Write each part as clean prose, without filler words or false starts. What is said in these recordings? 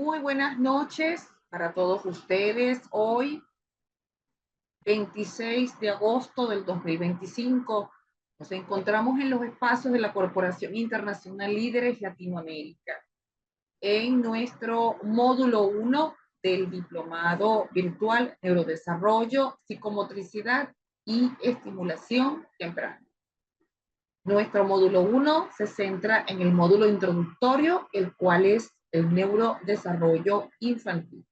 Muy buenas noches para todos ustedes. Hoy, 26 de agosto del 2025, nos encontramos en los espacios de la Corporación Internacional Líderes Latinoamérica, en nuestro módulo 1 del Diplomado Virtual Neurodesarrollo, Psicomotricidad y Estimulación Temprana. Nuestro módulo 1 se centra en el módulo introductorio, el cual es el neurodesarrollo infantil.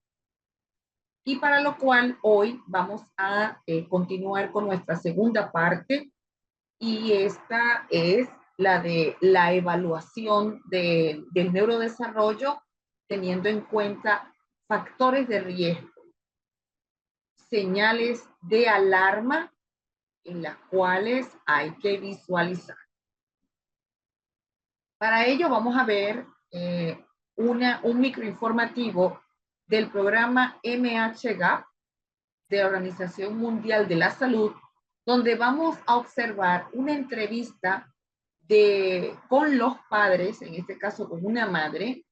Y para lo cual hoy vamos a continuar con nuestra segunda parte, y esta es la de la evaluación del neurodesarrollo, teniendo en cuenta factores de riesgo, señales de alarma en las cuales hay que visualizar. Para ello vamos a ver un microinformativo del programa MHGAP de la Organización Mundial de la Salud, donde vamos a observar una entrevista con los padres, en este caso con una madre,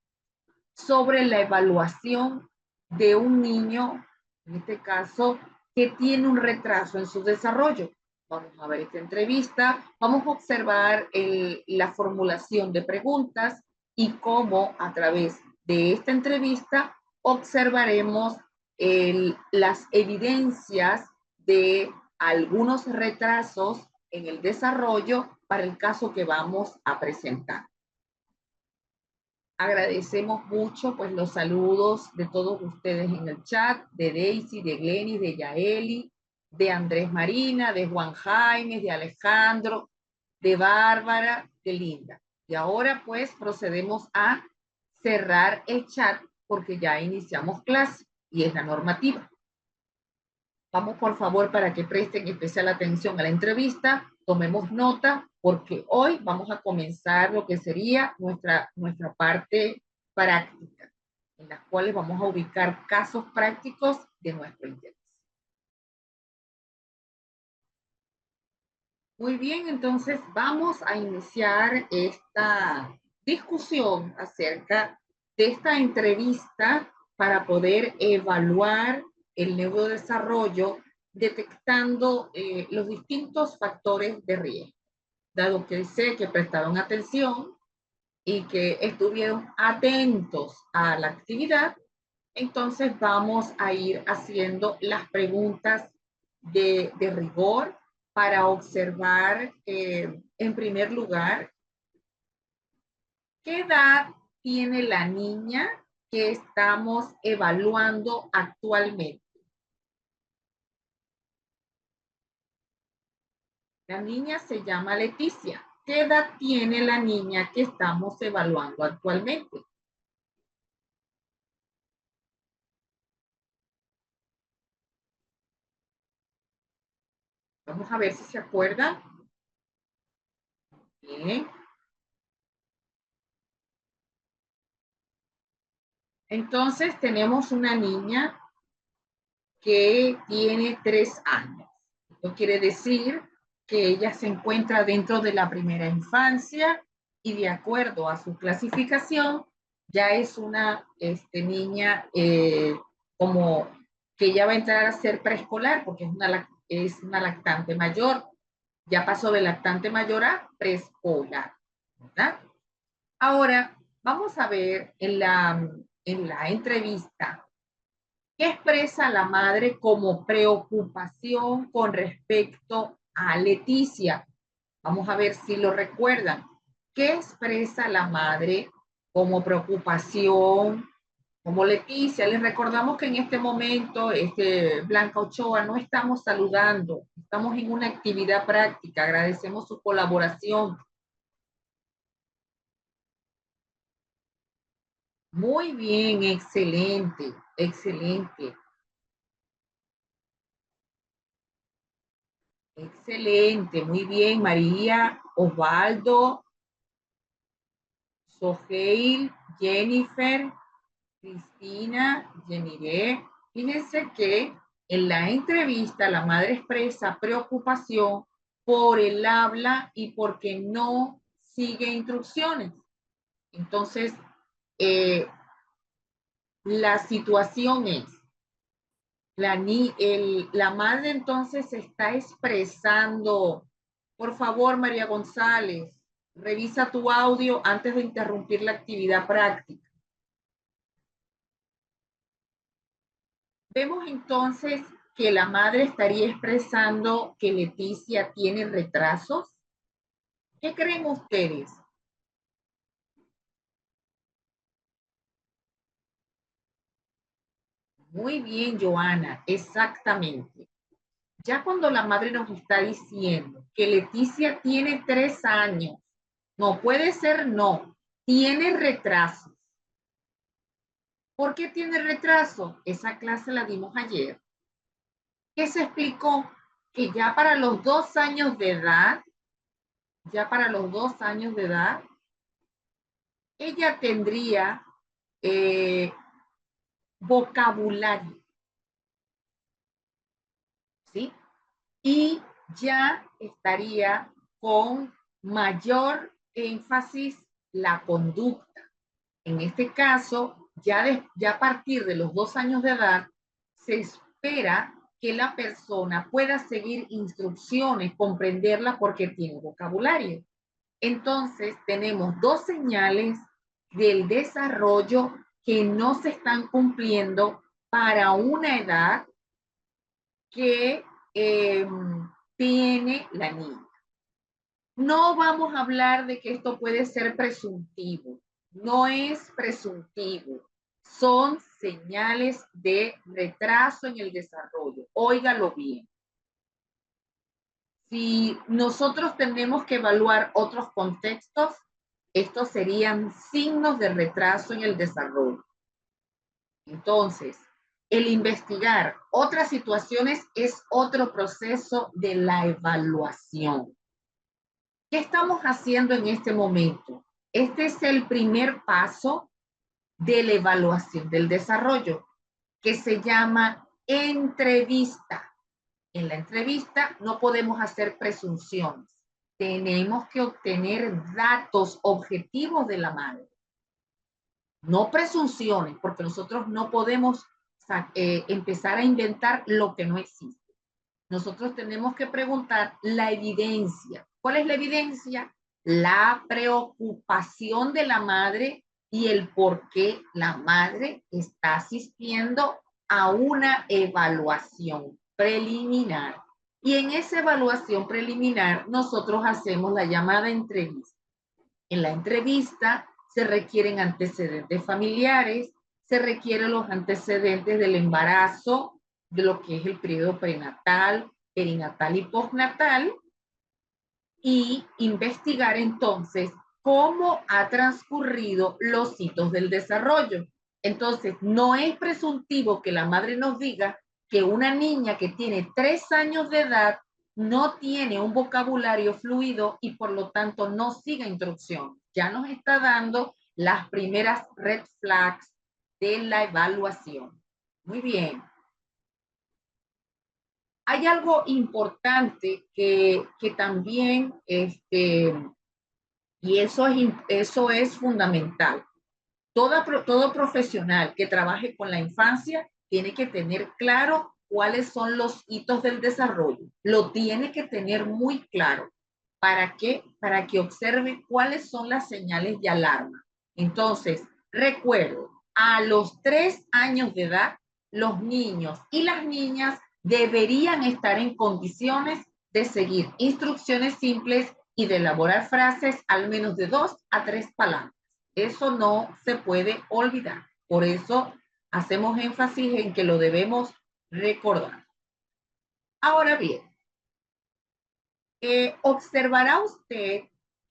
sobre la evaluación de un niño, en este caso, que tiene un retraso en su desarrollo. Vamos a ver esta entrevista, vamos a observar la formulación de preguntas y cómo a través de esta entrevista observaremos las evidencias de algunos retrasos en el desarrollo para el caso que vamos a presentar. Agradecemos mucho pues los saludos de todos ustedes en el chat, de Daisy, de Glenis, de Yaeli, de Andrés Marina, de Juan Jaime, de Alejandro, de Bárbara, de Linda. Y ahora pues procedemos a cerrar el chat porque ya iniciamos clase y es la normativa. Vamos por favor para que presten especial atención a la entrevista, tomemos nota porque hoy vamos a comenzar lo que sería nuestra parte práctica, en las cuales vamos a ubicar casos prácticos de nuestro interés. Muy bien, entonces vamos a iniciar esta discusión acerca de esta entrevista para poder evaluar el neurodesarrollo detectando los distintos factores de riesgo. Dado que sé que prestaron atención y que estuvieron atentos a la actividad, entonces vamos a ir haciendo las preguntas de rigor para observar, en primer lugar, ¿qué edad tiene la niña que estamos evaluando actualmente? La niña se llama Leticia. ¿Qué edad tiene la niña que estamos evaluando actualmente? Vamos a ver si se acuerdan. Bien. Entonces tenemos una niña que tiene 3 años. Esto quiere decir que ella se encuentra dentro de la primera infancia y de acuerdo a su clasificación ya es una niña como que ya va a entrar a ser preescolar porque es una lactante mayor. Ya pasó de lactante mayor a preescolar, ¿verdad? Ahora vamos a ver en la entrevista ¿qué expresa la madre como preocupación con respecto a Leticia? Vamos a ver si lo recuerdan. ¿Qué expresa la madre como preocupación, como Leticia? Les recordamos que en este momento, Blanca Ochoa, no estamos saludando, estamos en una actividad práctica, agradecemos su colaboración. Muy bien, excelente, excelente. Excelente, muy bien, María, Osvaldo, Soheil, Jennifer, Cristina, Jeniré. Fíjense que en la entrevista la madre expresa preocupación por el habla y porque no sigue instrucciones. Entonces, la situación es, la madre entonces está expresando, por favor, María González, revisa tu audio antes de interrumpir la actividad práctica. Vemos entonces que la madre estaría expresando que Leticia tiene retrasos. ¿Qué creen ustedes? Muy bien, Joana, exactamente. Ya cuando la madre nos está diciendo que Leticia tiene 3 años, no puede ser no, tiene retrasos. ¿Por qué tiene retraso? Esa clase la dimos ayer, que se explicó que ya para los 2 años de edad, ella tendría vocabulario, ¿sí? Y ya estaría con mayor énfasis la conducta. En este caso, ya a partir de los 2 años de edad, se espera que la persona pueda seguir instrucciones, comprenderlas porque tiene vocabulario. Entonces, tenemos dos señales del desarrollo que no se están cumpliendo para una edad que tiene la niña. No vamos a hablar de que esto puede ser presuntivo. No es presuntivo. Son señales de retraso en el desarrollo. Óigalo bien. Si nosotros tenemos que evaluar otros contextos, estos serían signos de retraso en el desarrollo. Entonces, el investigar otras situaciones es otro proceso de la evaluación. ¿Qué estamos haciendo en este momento? Este es el primer paso de la evaluación del desarrollo, que se llama entrevista. En la entrevista no podemos hacer presunciones. Tenemos que obtener datos objetivos de la madre. No presunciones, porque nosotros no podemos empezar a inventar lo que no existe. Nosotros tenemos que preguntar la evidencia. ¿Cuál es la evidencia? La preocupación de la madre y el por qué la madre está asistiendo a una evaluación preliminar. Y en esa evaluación preliminar nosotros hacemos la llamada entrevista. En la entrevista se requieren antecedentes familiares, se requieren los antecedentes del embarazo, de lo que es el periodo prenatal, perinatal y postnatal, y investigar entonces cómo ha transcurrido los hitos del desarrollo. Entonces, no es presuntivo que la madre nos diga que una niña que tiene 3 años de edad no tiene un vocabulario fluido y por lo tanto no siga instrucción. Ya nos está dando las primeras red flags de la evaluación. Muy bien. Hay algo importante que también, y eso es fundamental. Todo profesional que trabaje con la infancia tiene que tener claro cuáles son los hitos del desarrollo. Lo tiene que tener muy claro. ¿Para qué? Para que observe cuáles son las señales de alarma. Entonces, recuerdo, a los 3 años de edad, los niños y las niñas deberían estar en condiciones de seguir instrucciones simples y de elaborar frases al menos de 2 a 3 palabras. Eso no se puede olvidar. Por eso hacemos énfasis en que lo debemos recordar. Ahora bien, ¿observará usted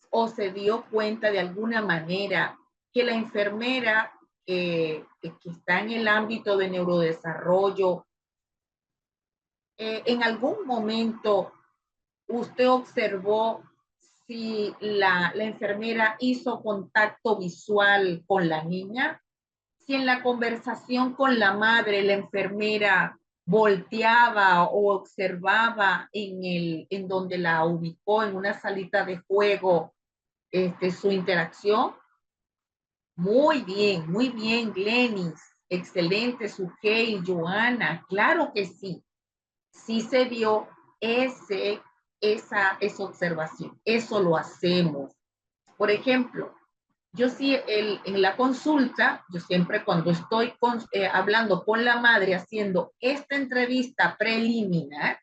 o se dio cuenta de alguna manera que la enfermera que está en el ámbito de neurodesarrollo, en algún momento usted observó si la enfermera hizo contacto visual con la niña? Si en la conversación con la madre, la enfermera volteaba o observaba en donde la ubicó, en una salita de juego, su interacción. Muy bien, Glenis. Excelente, Sujei, Joana, claro que sí. Sí se vio esa observación. Eso lo hacemos. Por ejemplo, yo sí en la consulta, yo siempre cuando estoy hablando con la madre haciendo esta entrevista preliminar,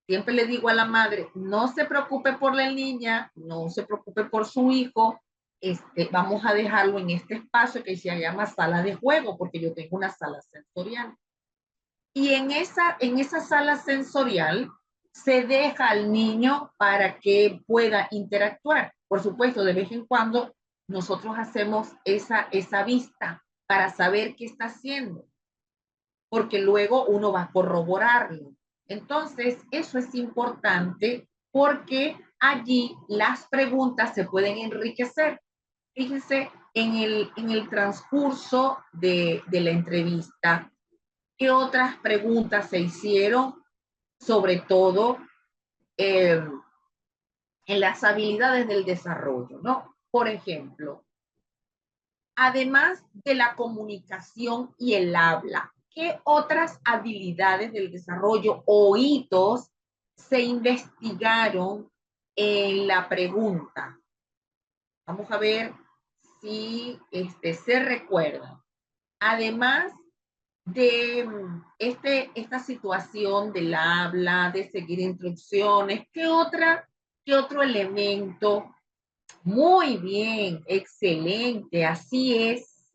siempre le digo a la madre, no se preocupe por la niña, no se preocupe por su hijo, vamos a dejarlo en este espacio que se llama sala de juego, porque yo tengo una sala sensorial. Y en esa sala sensorial se deja al niño para que pueda interactuar. Por supuesto, de vez en cuando nosotros hacemos esa vista para saber qué está haciendo, porque luego uno va a corroborarlo. Entonces, eso es importante porque allí las preguntas se pueden enriquecer. Fíjense, en el transcurso de la entrevista, ¿qué otras preguntas se hicieron? Sobre todo eh, en las habilidades del desarrollo, ¿no? Por ejemplo, además de la comunicación y el habla, ¿qué otras habilidades del desarrollo o hitos se investigaron en la pregunta? Vamos a ver si se recuerda. Además de esta situación del habla, de seguir instrucciones, qué otro elemento? Muy bien, excelente, así es.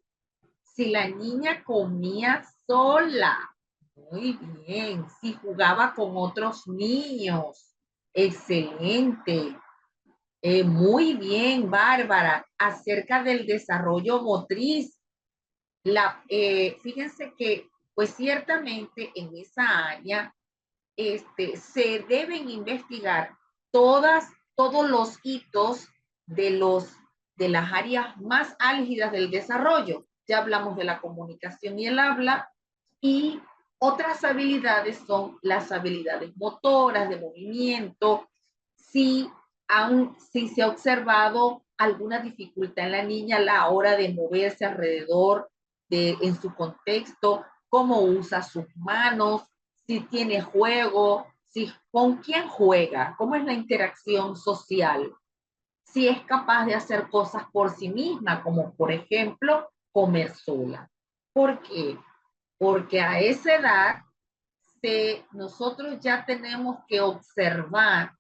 Si la niña comía sola, muy bien. Si jugaba con otros niños, excelente. Muy bien, Bárbara. Acerca del desarrollo motriz, fíjense que, pues ciertamente en esa área se deben investigar todos los hitos de las áreas más álgidas del desarrollo. Ya hablamos de la comunicación y el habla, y otras habilidades son las habilidades motoras, de movimiento. Si, si se ha observado alguna dificultad en la niña a la hora de moverse alrededor en su contexto, cómo usa sus manos, si tiene juego, con quién juega, cómo es la interacción social, si es capaz de hacer cosas por sí misma, como por ejemplo comer sola. ¿Por qué? Porque a esa edad nosotros ya tenemos que observar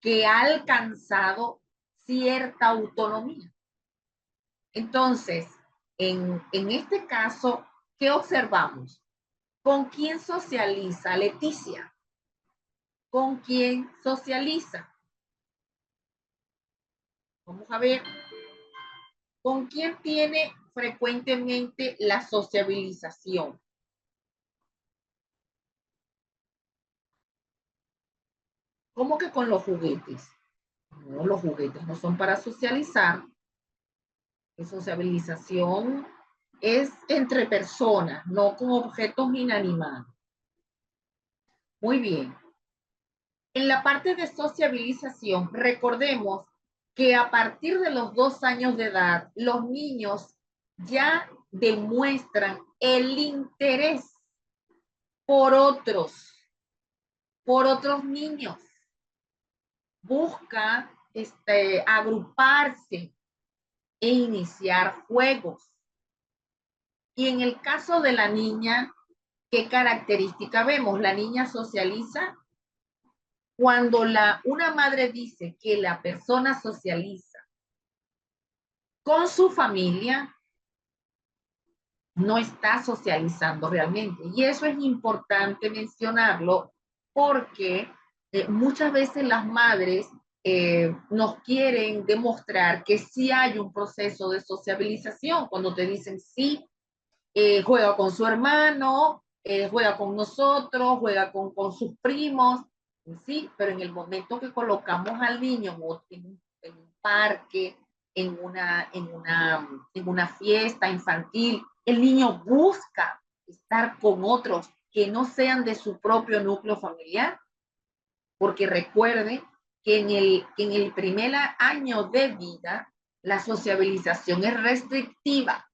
que ha alcanzado cierta autonomía. Entonces, en este caso, ¿qué observamos? ¿Con quién socializa Leticia? ¿Con quién socializa? Vamos a ver. ¿Con quién tiene frecuentemente la sociabilización? ¿Cómo que con los juguetes? No, los juguetes no son para socializar. La sociabilización es entre personas, no con objetos inanimados. Muy bien. En la parte de sociabilización, recordemos que a partir de los 2 años de edad, los niños ya demuestran el interés por otros niños. Busca agruparse e iniciar juegos. Y en el caso de la niña, ¿qué característica vemos? La niña socializa. Cuando una madre dice que la persona socializa con su familia, no está socializando realmente. Y eso es importante mencionarlo porque muchas veces las madres nos quieren demostrar que sí hay un proceso de sociabilización cuando te dicen sí, juega con su hermano, juega con nosotros, juega con sus primos, sí, pero en el momento que colocamos al niño en un parque, en una fiesta infantil, el niño busca estar con otros que no sean de su propio núcleo familiar, porque recuerde que en el primer año de vida la sociabilización es restrictiva.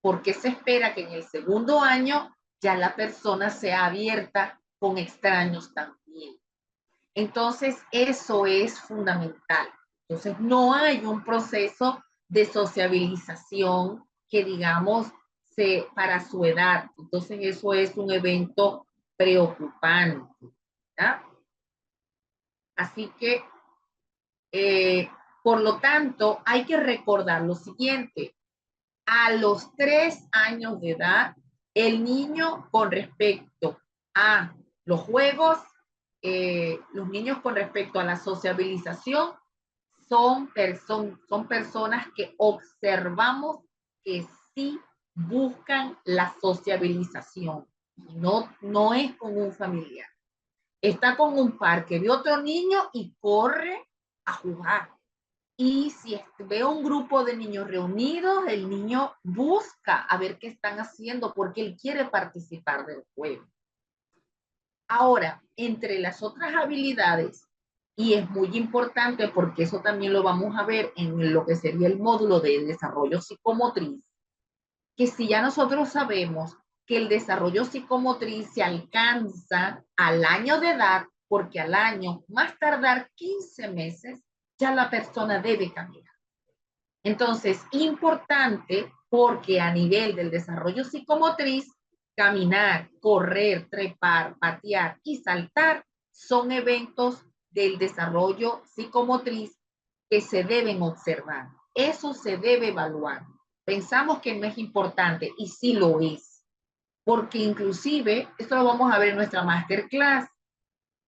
porque se espera que en el segundo año ya la persona sea abierta con extraños también. Entonces, eso es fundamental. Entonces, no hay un proceso de sociabilización que, digamos, para su edad. Entonces, eso es un evento preocupante. ¿Ya? Así que, por lo tanto, hay que recordar lo siguiente. A los 3 años de edad, el niño con respecto a los juegos, los niños con respecto a la sociabilización, son personas que observamos que sí buscan la sociabilización. No es con un familiar. Está con un parque de otro niño y corre a jugar. Y si veo un grupo de niños reunidos, el niño busca a ver qué están haciendo porque él quiere participar del juego. Ahora, entre las otras habilidades, y es muy importante porque eso también lo vamos a ver en lo que sería el módulo de desarrollo psicomotriz, que si ya nosotros sabemos que el desarrollo psicomotriz se alcanza al año de edad, porque al año, más tardar 15 meses, ya la persona debe caminar. Entonces, importante porque a nivel del desarrollo psicomotriz, caminar, correr, trepar, patear y saltar son eventos del desarrollo psicomotriz que se deben observar. Eso se debe evaluar. Pensamos que no es importante y sí lo es, porque inclusive, esto lo vamos a ver en nuestra masterclass,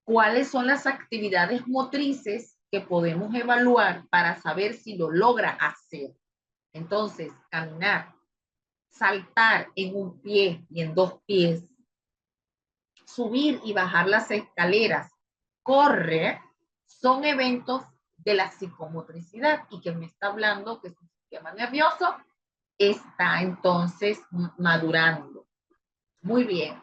cuáles son las actividades motrices que podemos evaluar para saber si lo logra hacer. Entonces, caminar, saltar en un pie y en 2 pies, subir y bajar las escaleras, correr, son eventos de la psicomotricidad y que me está hablando que su sistema nervioso está entonces madurando. Muy bien.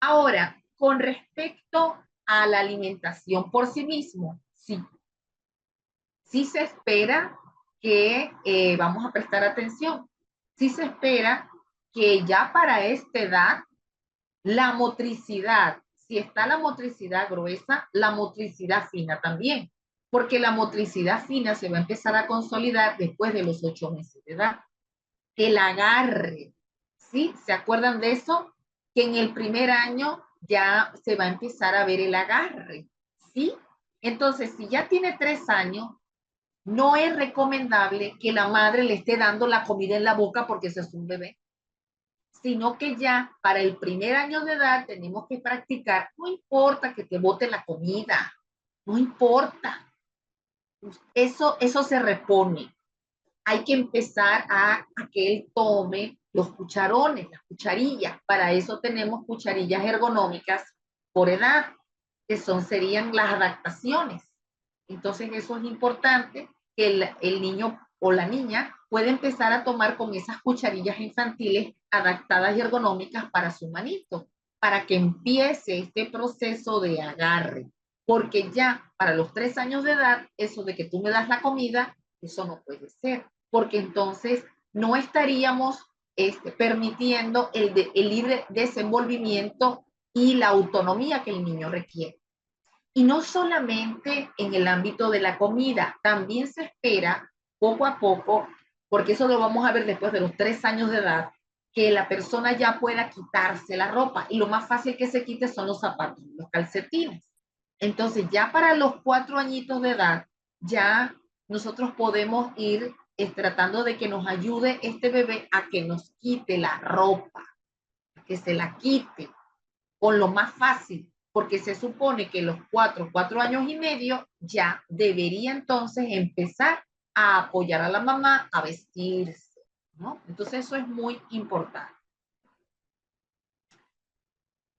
Ahora, con respecto a la alimentación por sí mismo, sí se espera que, vamos a prestar atención, sí se espera que ya para esta edad, la motricidad, si está la motricidad gruesa, la motricidad fina también, porque la motricidad fina se va a empezar a consolidar después de los 8 meses de edad. El agarre, ¿sí? ¿Se acuerdan de eso? Que en el primer año ya se va a empezar a ver el agarre, ¿sí? Entonces, si ya tiene 3 años, no es recomendable que la madre le esté dando la comida en la boca porque ese es un bebé, sino que ya para el primer año de edad tenemos que practicar, no importa que te bote la comida, no importa, eso se repone. Hay que empezar a que él tome los cucharones, las cucharillas. Para eso tenemos cucharillas ergonómicas por edad, que serían las adaptaciones. Entonces eso es importante, que el niño o la niña puede empezar a tomar con esas cucharillas infantiles adaptadas y ergonómicas para su manito, para que empiece este proceso de agarre. Porque ya para los 3 años de edad, eso de que tú me das la comida, eso no puede ser, porque entonces no estaríamos permitiendo el libre desenvolvimiento y la autonomía que el niño requiere. Y no solamente en el ámbito de la comida, también se espera poco a poco, porque eso lo vamos a ver después de los 3 años de edad, que la persona ya pueda quitarse la ropa. Y lo más fácil que se quite son los zapatos, los calcetines. Entonces ya para los 4 añitos de edad, ya nosotros podemos ir tratando de que nos ayude este bebé a que nos quite la ropa, a que se la quite con lo más fácil, porque se supone que los 4 años y medio ya debería entonces empezar a apoyar a la mamá a vestirse, ¿no? Entonces eso es muy importante.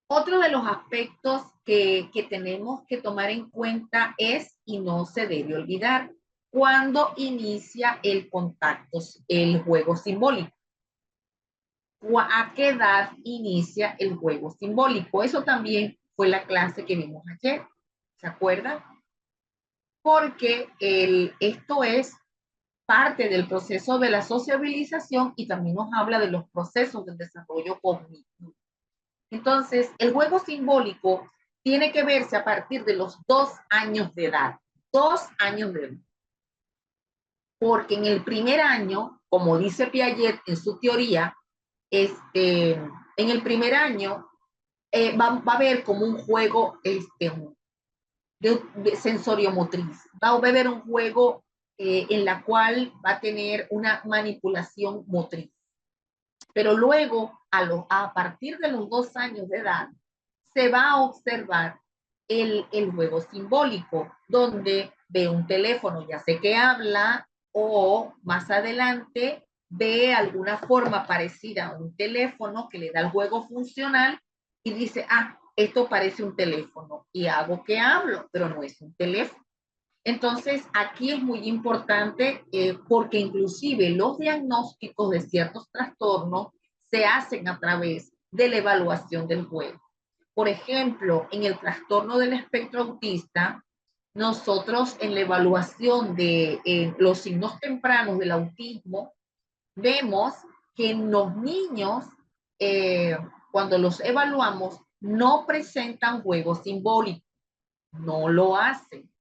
Otro de los aspectos que tenemos que tomar en cuenta es, y no se debe olvidar, cuando inicia el contacto, el juego simbólico. ¿A qué edad inicia el juego simbólico? Eso también fue la clase que vimos ayer, ¿se acuerdan? Porque esto es parte del proceso de la sociabilización y también nos habla de los procesos del desarrollo cognitivo. Entonces, el juego simbólico tiene que verse a partir de los 2 años de edad. 2 años de edad. Porque en el primer año, como dice Piaget en su teoría, en el primer año va a haber como un juego de sensorio-motriz. Va a haber un juego en la cual va a tener una manipulación motriz. Pero luego, a partir de los 2 años de edad, se va a observar el juego simbólico, donde ve un teléfono, ya sé que habla, o más adelante ve alguna forma parecida a un teléfono que le da el juego funcional y dice, ah, esto parece un teléfono y hago que hablo, pero no es un teléfono. Entonces, aquí es muy importante porque inclusive los diagnósticos de ciertos trastornos se hacen a través de la evaluación del juego. Por ejemplo, en el trastorno del espectro autista, nosotros en la evaluación de los signos tempranos del autismo, vemos que en los niños, cuando los evaluamos, no presentan juego simbólico, no lo hacen.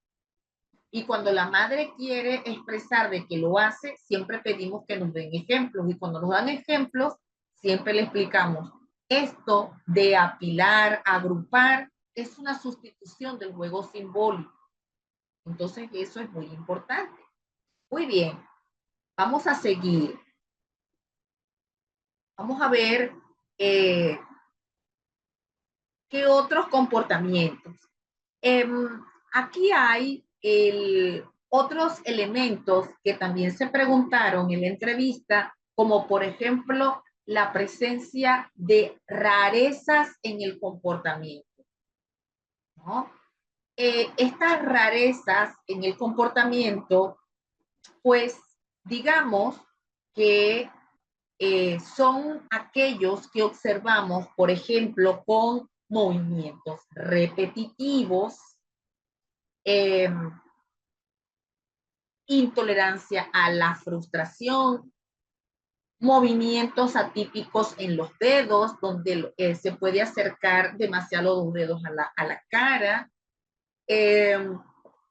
Y cuando la madre quiere expresar de que lo hace, siempre pedimos que nos den ejemplos. Y cuando nos dan ejemplos, siempre le explicamos, esto de apilar, agrupar, es una sustitución del juego simbólico. Entonces, eso es muy importante. Muy bien, vamos a seguir. Vamos a ver qué otros comportamientos. Aquí hay otros elementos que también se preguntaron en la entrevista, como por ejemplo la presencia de rarezas en el comportamiento, ¿no? Estas rarezas en el comportamiento, pues digamos que son aquellos que observamos, por ejemplo, con movimientos repetitivos, eh, intolerancia a la frustración, movimientos atípicos en los dedos, donde se puede acercar demasiado los dedos a la cara,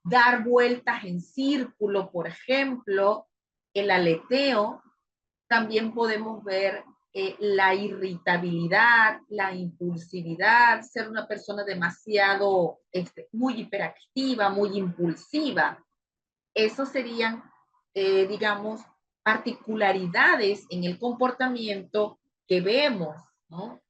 dar vueltas en círculo, por ejemplo, el aleteo. También podemos ver la irritabilidad, la impulsividad, ser una persona demasiado, muy hiperactiva, muy impulsiva. Esos serían, digamos, particularidades en el comportamiento que vemos, ¿no?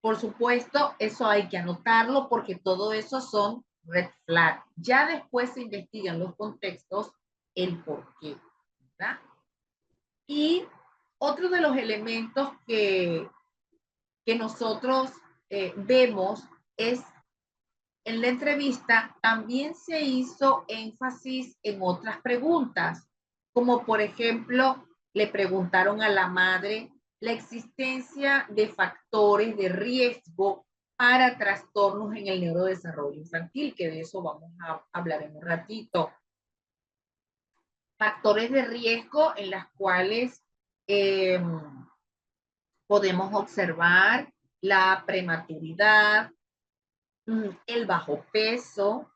Por supuesto, eso hay que anotarlo porque todo eso son red flags. Ya después se investigan los contextos, el por qué, ¿verdad? Y otro de los elementos que nosotros vemos es en la entrevista también se hizo énfasis en otras preguntas, como por ejemplo, le preguntaron a la madre la existencia de factores de riesgo para trastornos en el neurodesarrollo infantil, que de eso vamos a hablar en un ratito. Factores de riesgo en las cuales podemos observar la prematuridad, el bajo peso,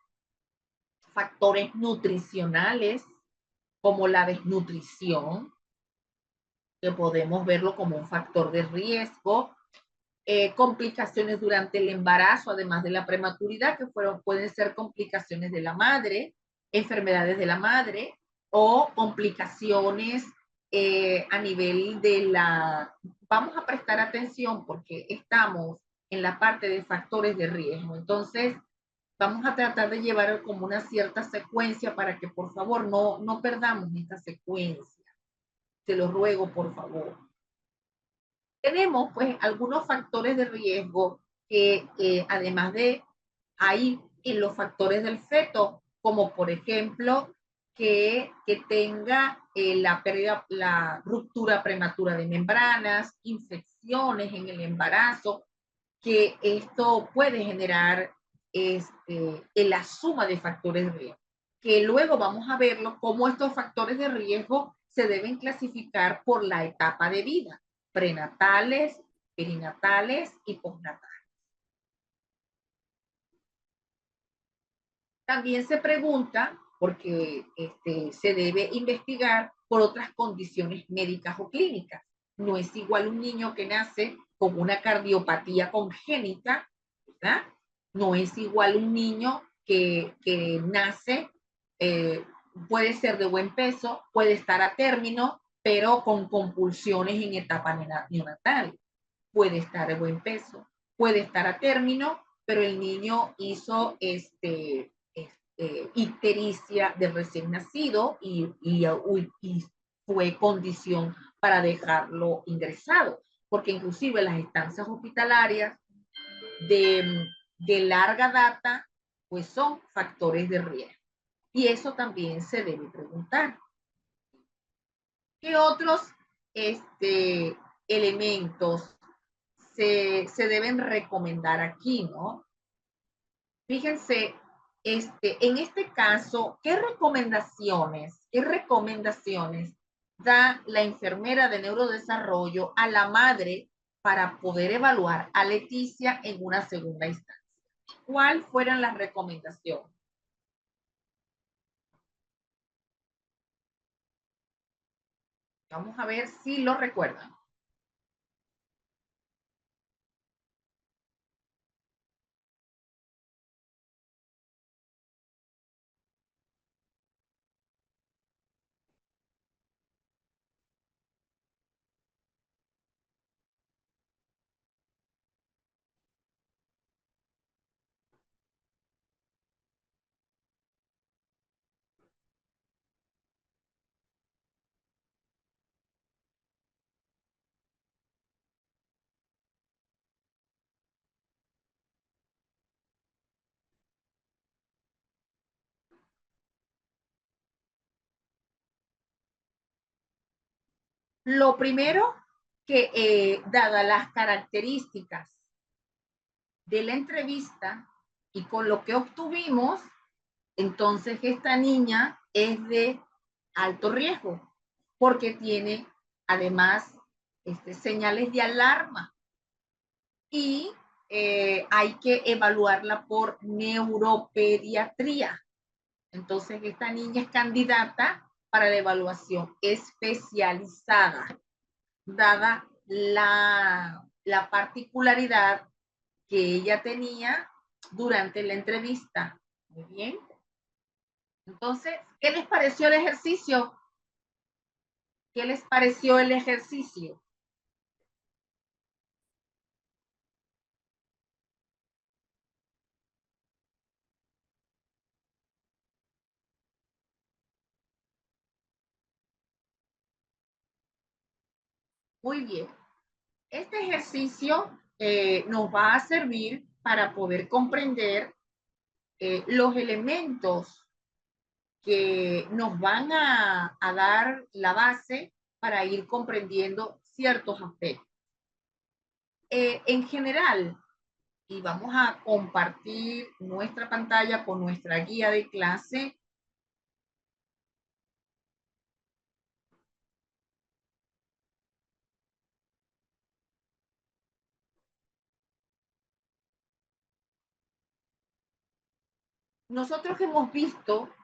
factores nutricionales como la desnutrición, que podemos verlo como un factor de riesgo, complicaciones durante el embarazo, además de la prematuridad, que pueden ser complicaciones de la madre, enfermedades de la madre o complicaciones a nivel de la... Vamos a prestar atención porque estamos en la parte de factores de riesgo. Entonces, vamos a tratar de llevar como una cierta secuencia para que por favor no perdamos esta secuencia. Se lo ruego, por favor. Tenemos pues algunos factores de riesgo que además de ahí en los factores del feto, como por ejemplo que tenga la ruptura prematura de membranas, infecciones en el embarazo, que esto puede generar la suma de factores de riesgo, que luego vamos a verlo cómo estos factores de riesgo se deben clasificar por la etapa de vida, prenatales, perinatales y postnatales. También se pregunta, porque se debe investigar por otras condiciones médicas o clínicas. No es igual un niño que nace con una cardiopatía congénita, ¿verdad? No es igual un niño que nace, puede ser de buen peso, puede estar a término, pero con compulsiones en etapa neonatal. Puede estar de buen peso, puede estar a término, pero el niño hizo ictericia del recién nacido y fue condición para dejarlo ingresado, porque inclusive las estancias hospitalarias de larga data, pues son factores de riesgo. Y eso también se debe preguntar. ¿Qué otros elementos se deben recomendar aquí, no? Fíjense, en este caso, ¿qué recomendaciones da la enfermera de neurodesarrollo a la madre para poder evaluar a Leticia en una segunda instancia? ¿Cuáles fueron las recomendaciones? Vamos a ver si lo recuerdan. Lo primero que, dadas las características de la entrevista y con lo que obtuvimos, entonces esta niña es de alto riesgo porque tiene además señales de alarma y hay que evaluarla por neuropediatría. Entonces esta niña es candidata para la evaluación especializada, dada la particularidad que ella tenía durante la entrevista. Muy bien. Entonces, ¿qué les pareció el ejercicio? ¿Qué les pareció el ejercicio? Muy bien. Este ejercicio nos va a servir para poder comprender los elementos que nos van a dar la base para ir comprendiendo ciertos aspectos. En general, y vamos a compartir nuestra pantalla con nuestra guía de clase. Nosotros hemos visto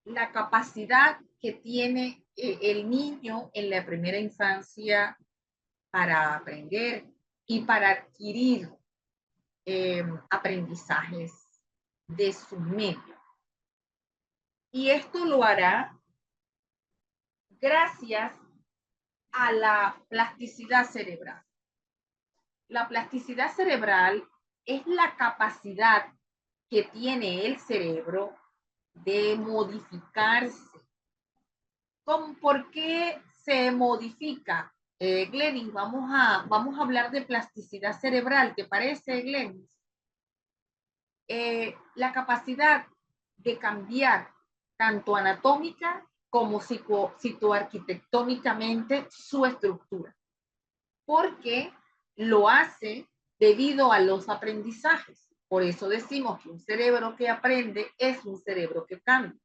la capacidad que tiene el niño en la primera infancia para aprender y para adquirir aprendizajes de su medio. Y esto lo hará gracias a la plasticidad cerebral. La plasticidad cerebral es la capacidad que tiene el cerebro de modificarse. ¿Por qué se modifica? Glenis, vamos a hablar de plasticidad cerebral, ¿te parece, Glenis? La capacidad de cambiar tanto anatómica como psicoarquitectónicamente su estructura, porque lo hace debido a los aprendizajes. Por eso decimos que un cerebro que aprende es un cerebro que cambia.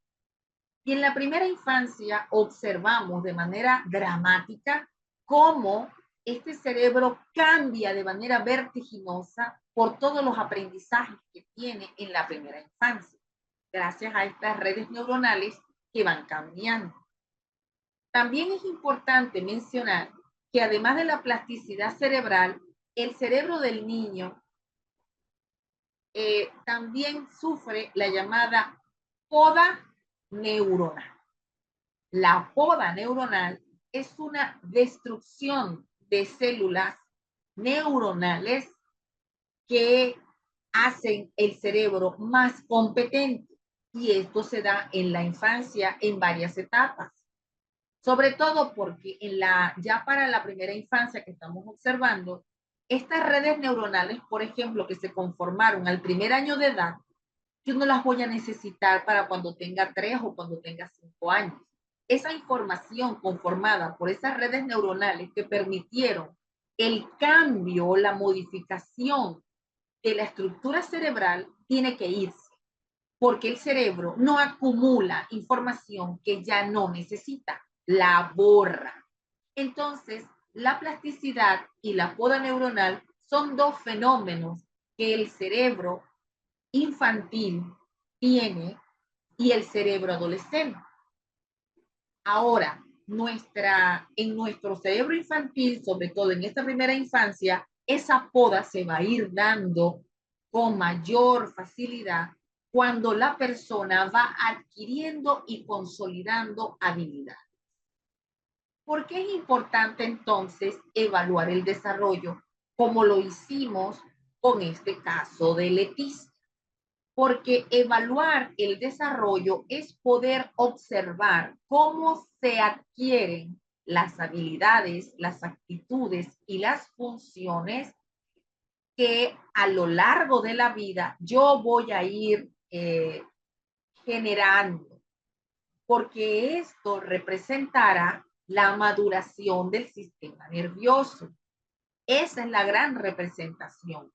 Y en la primera infancia observamos de manera dramática cómo este cerebro cambia de manera vertiginosa por todos los aprendizajes que tiene en la primera infancia, gracias a estas redes neuronales que van cambiando. También es importante mencionar que además de la plasticidad cerebral, el cerebro del niño también sufre la llamada poda neuronal. La poda neuronal es una destrucción de células neuronales que hacen el cerebro más competente, y esto se da en la infancia en varias etapas. Sobre todo porque ya para la primera infancia que estamos observando, estas redes neuronales, por ejemplo, que se conformaron al primer año de edad, yo no las voy a necesitar para cuando tenga 3 o cuando tenga 5 años. Esa información conformada por esas redes neuronales que permitieron el cambio o la modificación de la estructura cerebral tiene que irse, porque el cerebro no acumula información que ya no necesita, la borra. Entonces, la plasticidad y la poda neuronal son dos fenómenos que el cerebro infantil tiene y el cerebro adolescente. Ahora, en nuestro cerebro infantil, sobre todo en esta primera infancia, esa poda se va a ir dando con mayor facilidad cuando la persona va adquiriendo y consolidando habilidades. ¿Por qué es importante entonces evaluar el desarrollo como lo hicimos con este caso de Leticia? Porque evaluar el desarrollo es poder observar cómo se adquieren las habilidades, las actitudes y las funciones que a lo largo de la vida yo voy a ir generando, porque esto representará la maduración del sistema nervioso. Esa es la gran representación.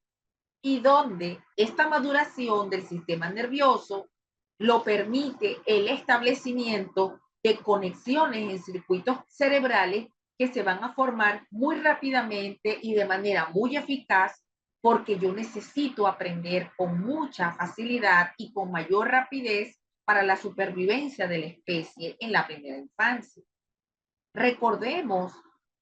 Y donde esta maduración del sistema nervioso lo permite el establecimiento de conexiones en circuitos cerebrales que se van a formar muy rápidamente y de manera muy eficaz, porque yo necesito aprender con mucha facilidad y con mayor rapidez para la supervivencia de la especie en la primera infancia. Recordemos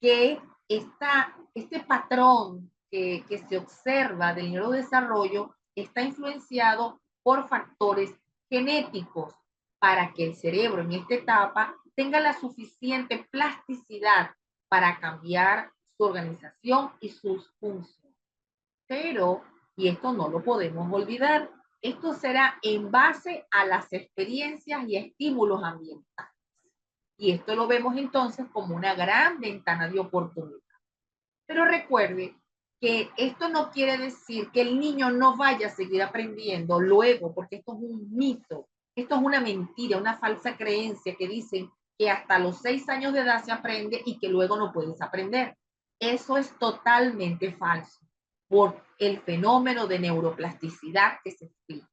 que este patrón que se observa del neurodesarrollo está influenciado por factores genéticos para que el cerebro en esta etapa tenga la suficiente plasticidad para cambiar su organización y sus funciones. Pero, y esto no lo podemos olvidar, esto será en base a las experiencias y estímulos ambientales. Y esto lo vemos entonces como una gran ventana de oportunidad. Pero recuerde que esto no quiere decir que el niño no vaya a seguir aprendiendo luego, porque esto es un mito, esto es una mentira, una falsa creencia que dicen que hasta los 6 años de edad se aprende y que luego no puedes aprender. Eso es totalmente falso por el fenómeno de neuroplasticidad que se explica.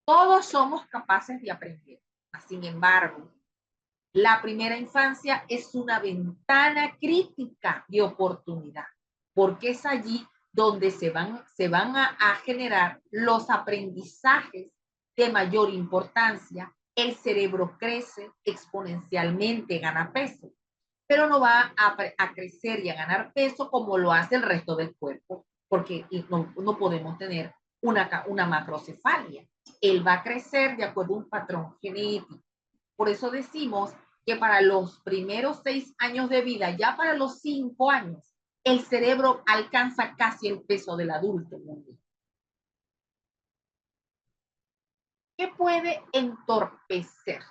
Todos somos capaces de aprender. Sin embargo, la primera infancia es una ventana crítica de oportunidad, porque es allí donde se van a generar los aprendizajes de mayor importancia. El cerebro crece exponencialmente, gana peso, pero no va a crecer y a ganar peso como lo hace el resto del cuerpo, porque no podemos tener una macrocefalia. Él va a crecer de acuerdo a un patrón genético. Por eso decimos que para los primeros 6 años de vida, ya para los 5 años, el cerebro alcanza casi el peso del adulto mundial. ¿Qué puede entorpecer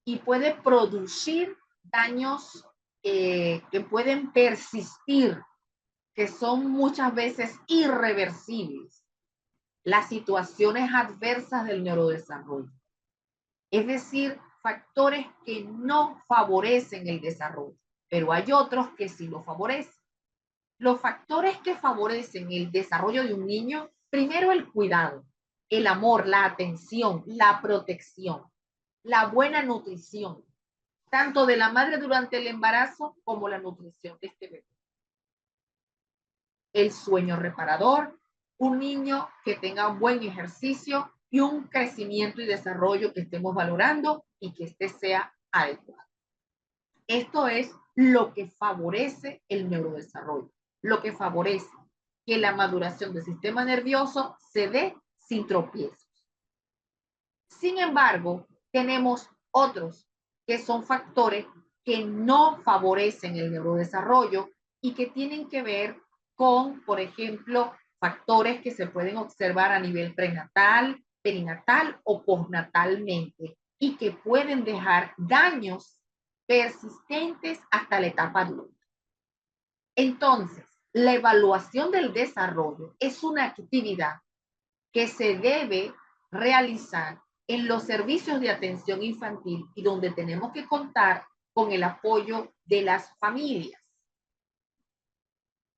y puede producir daños que pueden persistir, que son muchas veces irreversibles? Las situaciones adversas del neurodesarrollo. Es decir, factores que no favorecen el desarrollo, pero hay otros que sí lo favorecen. Los factores que favorecen el desarrollo de un niño, primero el cuidado, el amor, la atención, la protección. la buena nutrición, tanto de la madre durante el embarazo como la nutrición de este bebé. El sueño reparador, un niño que tenga un buen ejercicio y un crecimiento y desarrollo que estemos valorando y que este sea adecuado. Esto es lo que favorece el neurodesarrollo, lo que favorece que la maduración del sistema nervioso se dé sin tropiezos. Sin embargo, tenemos otros que son factores que no favorecen el neurodesarrollo y que tienen que ver con, por ejemplo, factores que se pueden observar a nivel prenatal, perinatal o postnatalmente y que pueden dejar daños persistentes hasta la etapa adulta. Entonces, la evaluación del desarrollo es una actividad que se debe realizar en los servicios de atención infantil y donde tenemos que contar con el apoyo de las familias.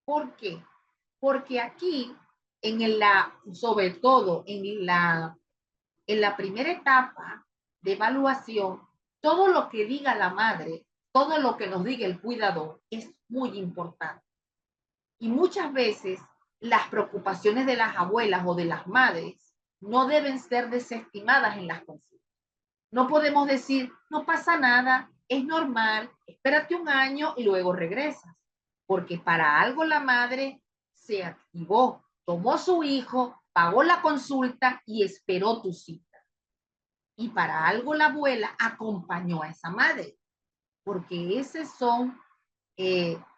¿Por qué? Porque aquí, sobre todo en la primera etapa de evaluación, todo lo que diga la madre, todo lo que nos diga el cuidador es muy importante. Y muchas veces las preocupaciones de las abuelas o de las madres no deben ser desestimadas en las consultas. No podemos decir, no pasa nada, es normal, espérate un año y luego regresas. Porque para algo la madre se activó, tomó su hijo, pagó la consulta y esperó tu cita. Y para algo la abuela acompañó a esa madre. Porque esos son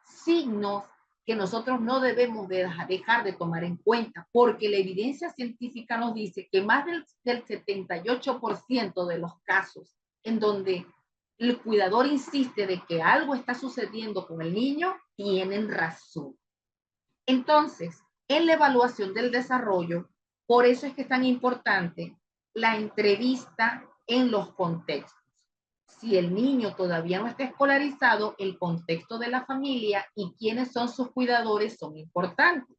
signos que nosotros no debemos dejar de tomar en cuenta, porque la evidencia científica nos dice que más del 78% de los casos en donde el cuidador insiste de que algo está sucediendo con el niño, tienen razón. Entonces, en la evaluación del desarrollo, por eso es que es tan importante la entrevista en los contextos. Si el niño todavía no está escolarizado, el contexto de la familia y quiénes son sus cuidadores son importantes.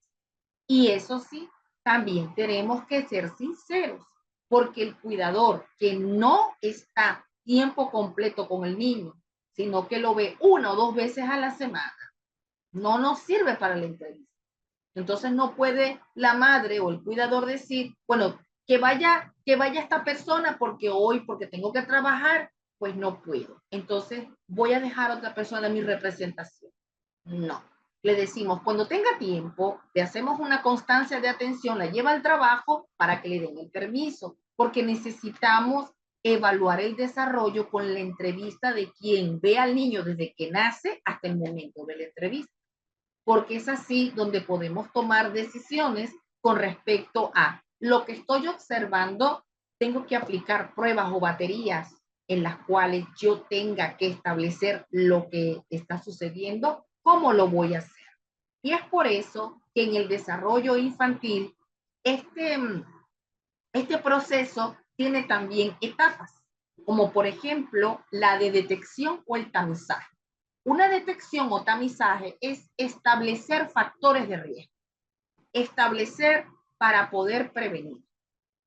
Y eso sí, también tenemos que ser sinceros, porque el cuidador que no está tiempo completo con el niño, sino que lo ve 1 o 2 veces a la semana, no nos sirve para la entrevista. Entonces no puede la madre o el cuidador decir, bueno, que vaya esta persona porque hoy, porque tengo que trabajar, pues no puedo. Entonces voy a dejar a otra persona mi representación. No. Le decimos, cuando tenga tiempo, le hacemos una constancia de atención, la lleva al trabajo para que le den el permiso, porque necesitamos evaluar el desarrollo con la entrevista de quien ve al niño desde que nace hasta el momento de la entrevista, porque es así donde podemos tomar decisiones con respecto a lo que estoy observando. Tengo que aplicar pruebas o baterías en las cuales yo tenga que establecer lo que está sucediendo, cómo lo voy a hacer. Y es por eso que en el desarrollo infantil, este proceso tiene también etapas, como por ejemplo la de detección o el tamizaje. Una detección o tamizaje es establecer factores de riesgo, establecer para poder prevenir.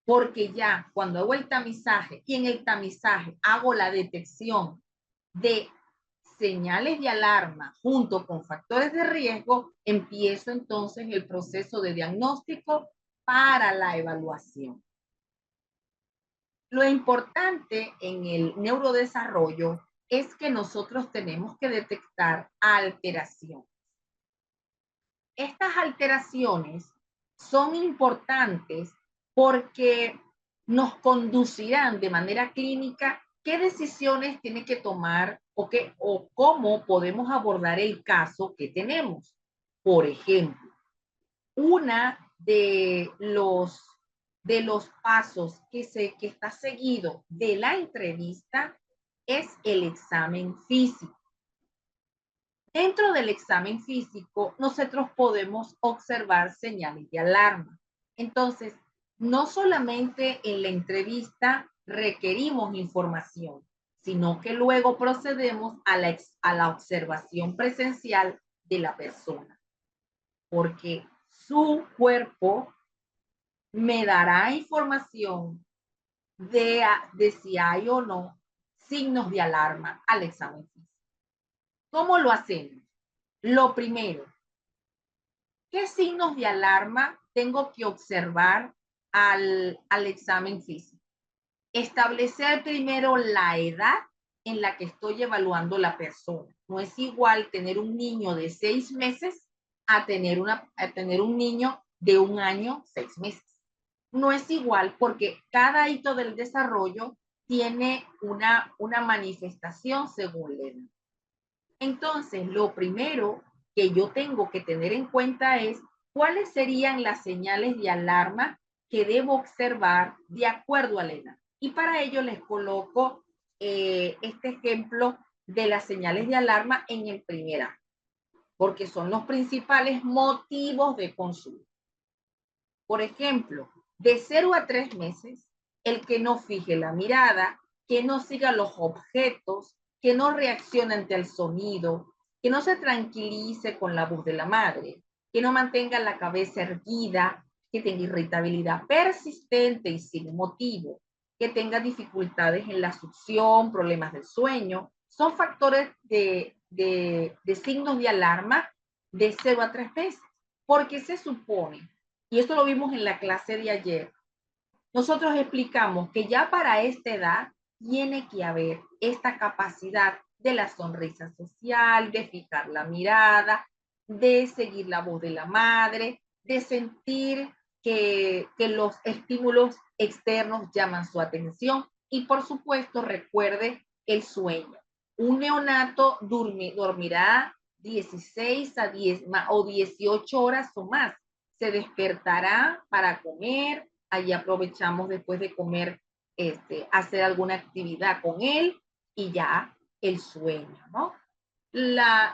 Porque ya cuando hago el tamizaje y en el tamizaje hago la detección de señales de alarma junto con factores de riesgo, empiezo entonces el proceso de diagnóstico para la evaluación. Lo importante en el neurodesarrollo es que nosotros tenemos que detectar alteraciones. Estas alteraciones son importantes porque nos conducirán de manera clínica qué decisiones tiene que tomar o cómo podemos abordar el caso que tenemos. Por ejemplo, una de los pasos que está seguido de la entrevista es el examen físico. Dentro del examen físico, nosotros podemos observar señales de alarma. Entonces, no solamente en la entrevista requerimos información, sino que luego procedemos a la observación presencial de la persona, porque su cuerpo me dará información de si hay o no signos de alarma al examen físico. ¿Cómo lo hacemos? Lo primero, ¿qué signos de alarma tengo que observar al examen físico? Establecer primero la edad en la que estoy evaluando la persona. No es igual tener un niño de 6 meses a tener un niño de 1 año, 6 meses. No es igual porque cada hito del desarrollo tiene una manifestación según la edad. Entonces, lo primero que yo tengo que tener en cuenta es cuáles serían las señales de alarma que debo observar de acuerdo a la edad. Y para ello les coloco este ejemplo de las señales de alarma en el primer año, porque son los principales motivos de consulta. Por ejemplo, de 0 a 3 meses, el que no fije la mirada, que no siga los objetos, que no reaccione ante el sonido, que no se tranquilice con la voz de la madre, que no mantenga la cabeza erguida, que tenga irritabilidad persistente y sin motivo, que tenga dificultades en la succión, problemas del sueño, son factores de signos de alarma de 0 a 3 meses, porque se supone, y esto lo vimos en la clase de ayer, nosotros explicamos que ya para esta edad tiene que haber esta capacidad de la sonrisa social, de fijar la mirada, de seguir la voz de la madre, de sentir que los estímulos externos llaman su atención y por supuesto recuerde el sueño. Un neonato dormirá 16 a 10 o 18 horas o más. Se despertará para comer, allí aprovechamos después de comer, hacer alguna actividad con él y ya el sueño, ¿no?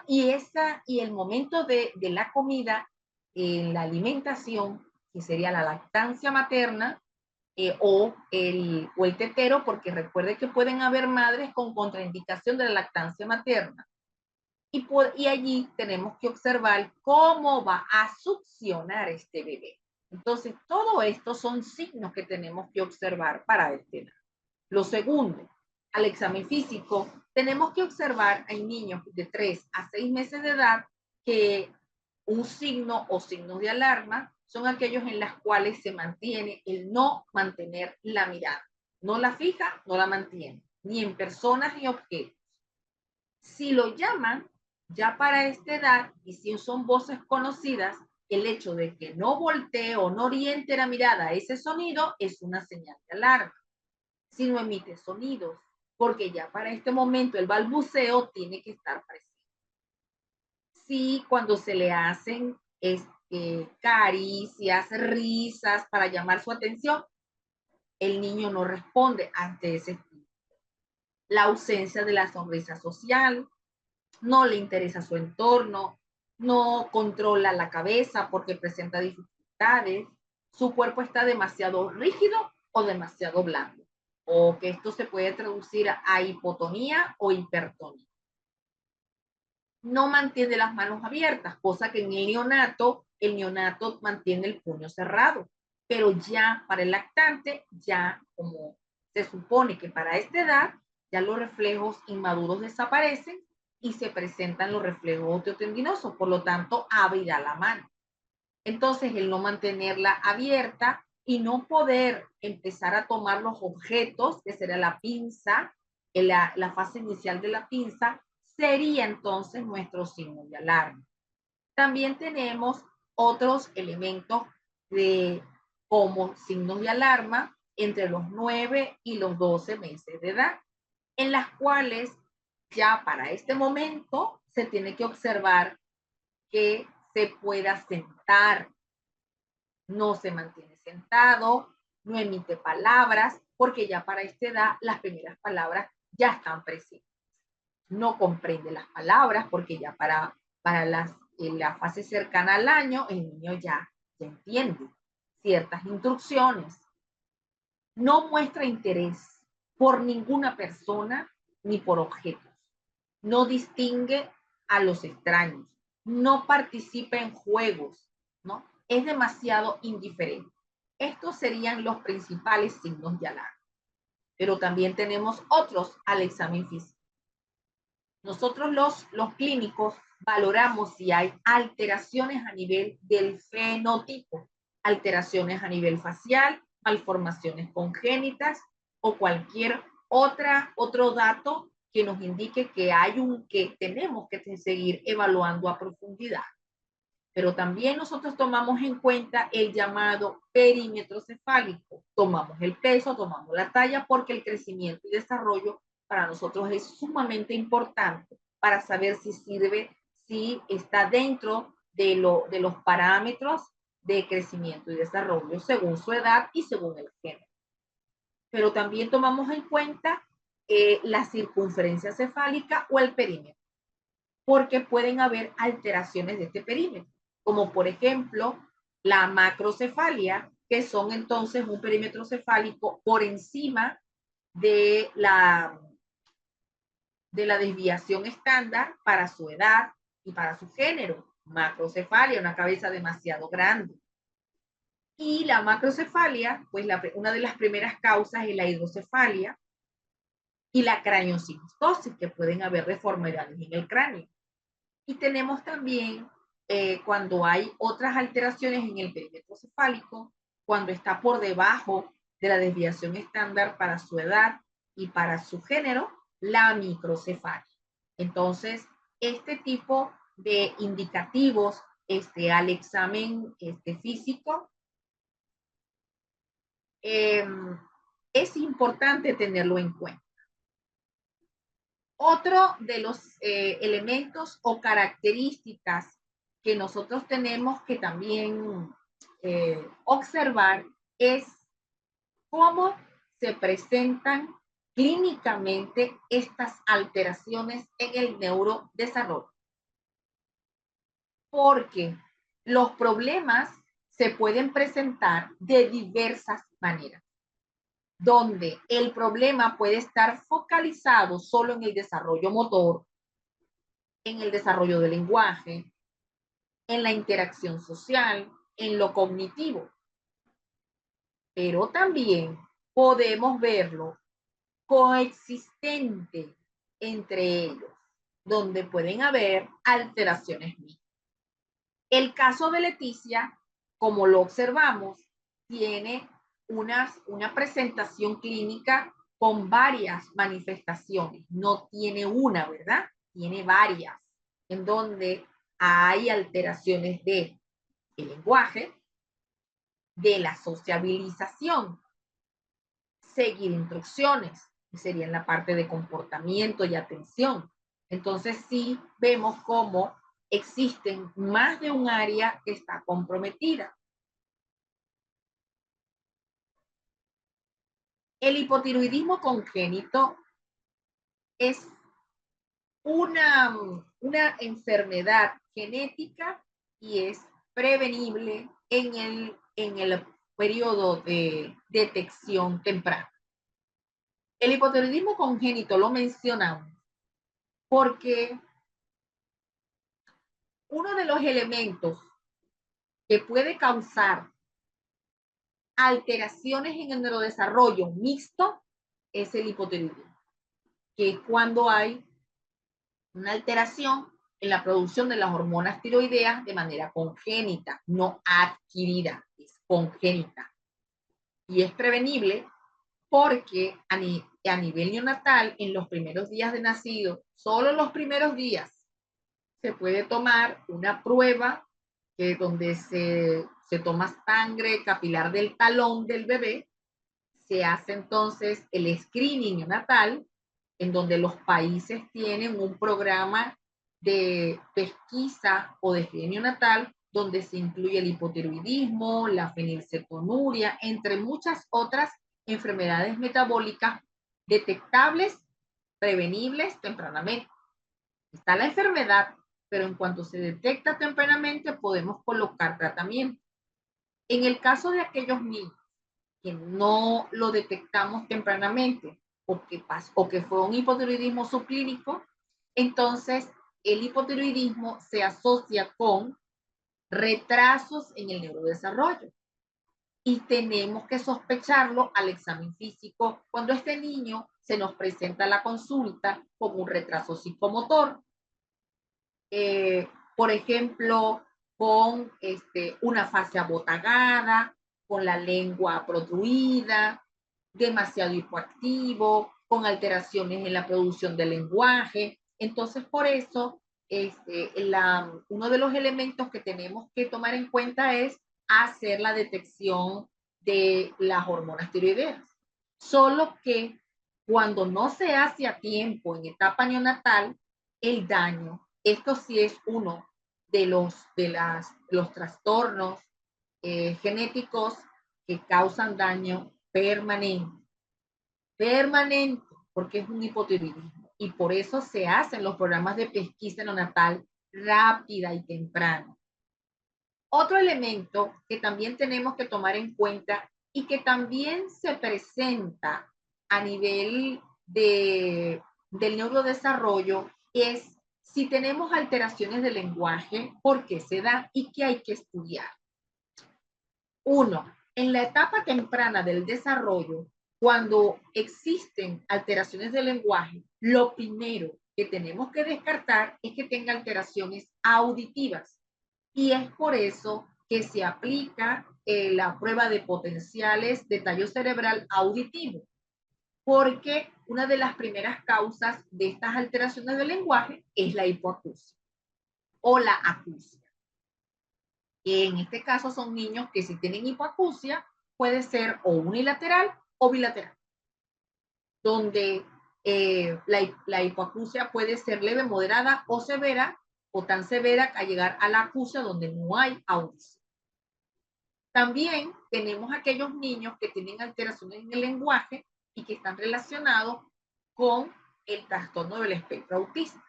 Y el momento de la comida, la alimentación, que sería la lactancia materna, o el tetero, porque recuerde que pueden haber madres con contraindicación de la lactancia materna. Y allí tenemos que observar cómo va a succionar este bebé. Entonces, todo esto son signos que tenemos que observar para este edad. Lo segundo, al examen físico, tenemos que observar en niños de 3 a 6 meses de edad que un signo o signos de alarma son aquellos en los cuales se mantiene el no mantener la mirada. No la fija, no la mantiene, ni en personas ni objetos. Si lo llaman, ya para esta edad, y si son voces conocidas, el hecho de que no voltee o no oriente la mirada a ese sonido es una señal de alarma. Si no emite sonidos, porque ya para este momento el balbuceo tiene que estar presente. Si cuando se le hacen caricias, risas para llamar su atención, el niño no responde ante ese estímulo. La ausencia de la sonrisa social, no le interesa su entorno, no controla la cabeza porque presenta dificultades, su cuerpo está demasiado rígido o demasiado blando, o que esto se puede traducir a hipotonía o hipertonía. No mantiene las manos abiertas, cosa que en el neonato mantiene el puño cerrado, pero ya para el lactante, ya como se supone que para esta edad, ya los reflejos inmaduros desaparecen y se presentan los reflejos osteotendinosos, por lo tanto, abrirá la mano. Entonces, el no mantenerla abierta y no poder empezar a tomar los objetos, que sería la pinza, la fase inicial de la pinza, sería entonces nuestro signo de alarma. También tenemos otros elementos como signos de alarma entre los 9 y los 12 meses de edad, en las cuales ya para este momento se tiene que observar que se pueda sentar, no se mantiene sentado, no emite palabras, porque ya para esta edad las primeras palabras ya están presentes. No comprende las palabras, porque ya para la fase cercana al año, el niño ya entiende ciertas instrucciones. No muestra interés por ninguna persona ni por objetos. No distingue a los extraños. No participa en juegos, ¿no? Es demasiado indiferente. Estos serían los principales signos de alarma. pero también tenemos otros al examen físico. Nosotros los clínicos valoramos si hay alteraciones a nivel del fenotipo, alteraciones a nivel facial, malformaciones congénitas o cualquier otro dato que nos indique que que tenemos que seguir evaluando a profundidad. Pero también nosotros tomamos en cuenta el llamado perímetro cefálico. Tomamos el peso, tomamos la talla, porque el crecimiento y desarrollo para nosotros es sumamente importante para saber si está dentro de los parámetros de crecimiento y desarrollo según su edad y según el género. Pero también tomamos en cuenta la circunferencia cefálica o el perímetro, porque pueden haber alteraciones de este perímetro, como por ejemplo la macrocefalia, que son entonces un perímetro cefálico por encima de la desviación estándar para su edad y para su género. Macrocefalia, una cabeza demasiado grande. Y la macrocefalia, pues una de las primeras causas es la hidrocefalia y la craneosinostosis, que pueden haber deformidades en el cráneo. Y tenemos también cuando hay otras alteraciones en el perímetro cefálico, cuando está por debajo de la desviación estándar para su edad y para su género, la microcefalia. Entonces, este tipo de indicativos al examen físico es importante tenerlo en cuenta. Otro de los elementos o características que nosotros tenemos que también observar es cómo se presentan clínicamente estas alteraciones en el neurodesarrollo. Porque los problemas se pueden presentar de diversas maneras, donde el problema puede estar focalizado solo en el desarrollo motor, en el desarrollo del lenguaje, en la interacción social, en lo cognitivo. Pero también podemos verlo coexistente entre ellos, donde pueden haber alteraciones mixtas. El caso de Leticia, como lo observamos, tiene una presentación clínica con varias manifestaciones. No tiene una, ¿verdad? Tiene varias, en donde hay alteraciones del lenguaje, de la sociabilización, seguir instrucciones, que sería en la parte de comportamiento y atención. Entonces sí vemos cómo existen más de un área que está comprometida. El hipotiroidismo congénito es una enfermedad genética y es prevenible en el periodo de detección temprana. El hipotiroidismo congénito lo mencionamos porque uno de los elementos que puede causar alteraciones en el neurodesarrollo mixto es el hipotiroidismo, que es cuando hay una alteración en la producción de las hormonas tiroideas de manera congénita, no adquirida, es congénita. Y es prevenible porque a nivel neonatal, en los primeros días de nacido, solo los primeros días, se puede tomar una prueba donde se toma sangre capilar del talón del bebé, se hace entonces el screening neonatal, en donde los países tienen un programa de pesquisa o de screening neonatal, donde se incluye el hipotiroidismo, la fenilcetonuria, entre muchas otras enfermedades metabólicas detectables, prevenibles tempranamente. Está la enfermedad, pero en cuanto se detecta tempranamente podemos colocar tratamiento. En el caso de aquellos niños que no lo detectamos tempranamente o que fue un hipotiroidismo subclínico, entonces el hipotiroidismo se asocia con retrasos en el neurodesarrollo. y tenemos que sospecharlo al examen físico cuando este niño se nos presenta a la consulta con un retraso psicomotor. Por ejemplo, con una fase abotagada, con la lengua protruida, demasiado hipoactivo, con alteraciones en la producción del lenguaje. Entonces, por eso, uno de los elementos que tenemos que tomar en cuenta es hacer la detección de las hormonas tiroideas. Solo que cuando no se hace a tiempo en etapa neonatal, el daño, esto sí es uno de los trastornos genéticos que causan daño permanente, porque es un hipotiroidismo. Y por eso se hacen los programas de pesquisa neonatal rápida y temprana. Otro elemento que también tenemos que tomar en cuenta y que también se presenta a nivel del neurodesarrollo es si tenemos alteraciones del lenguaje, por qué se da y qué hay que estudiar. Uno, en la etapa temprana del desarrollo, cuando existen alteraciones del lenguaje, lo primero que tenemos que descartar es que tenga alteraciones auditivas. Y es por eso que se aplica la prueba de potenciales de tallo cerebral auditivo, porque una de las primeras causas de estas alteraciones del lenguaje es la hipoacusia o la acusia. En este caso son niños que si tienen hipoacusia puede ser o unilateral o bilateral, donde la hipoacusia puede ser leve, moderada o severa, o tan severa que a llegar a la acusia donde no hay audición. También tenemos aquellos niños que tienen alteraciones en el lenguaje y que están relacionados con el trastorno del espectro autista.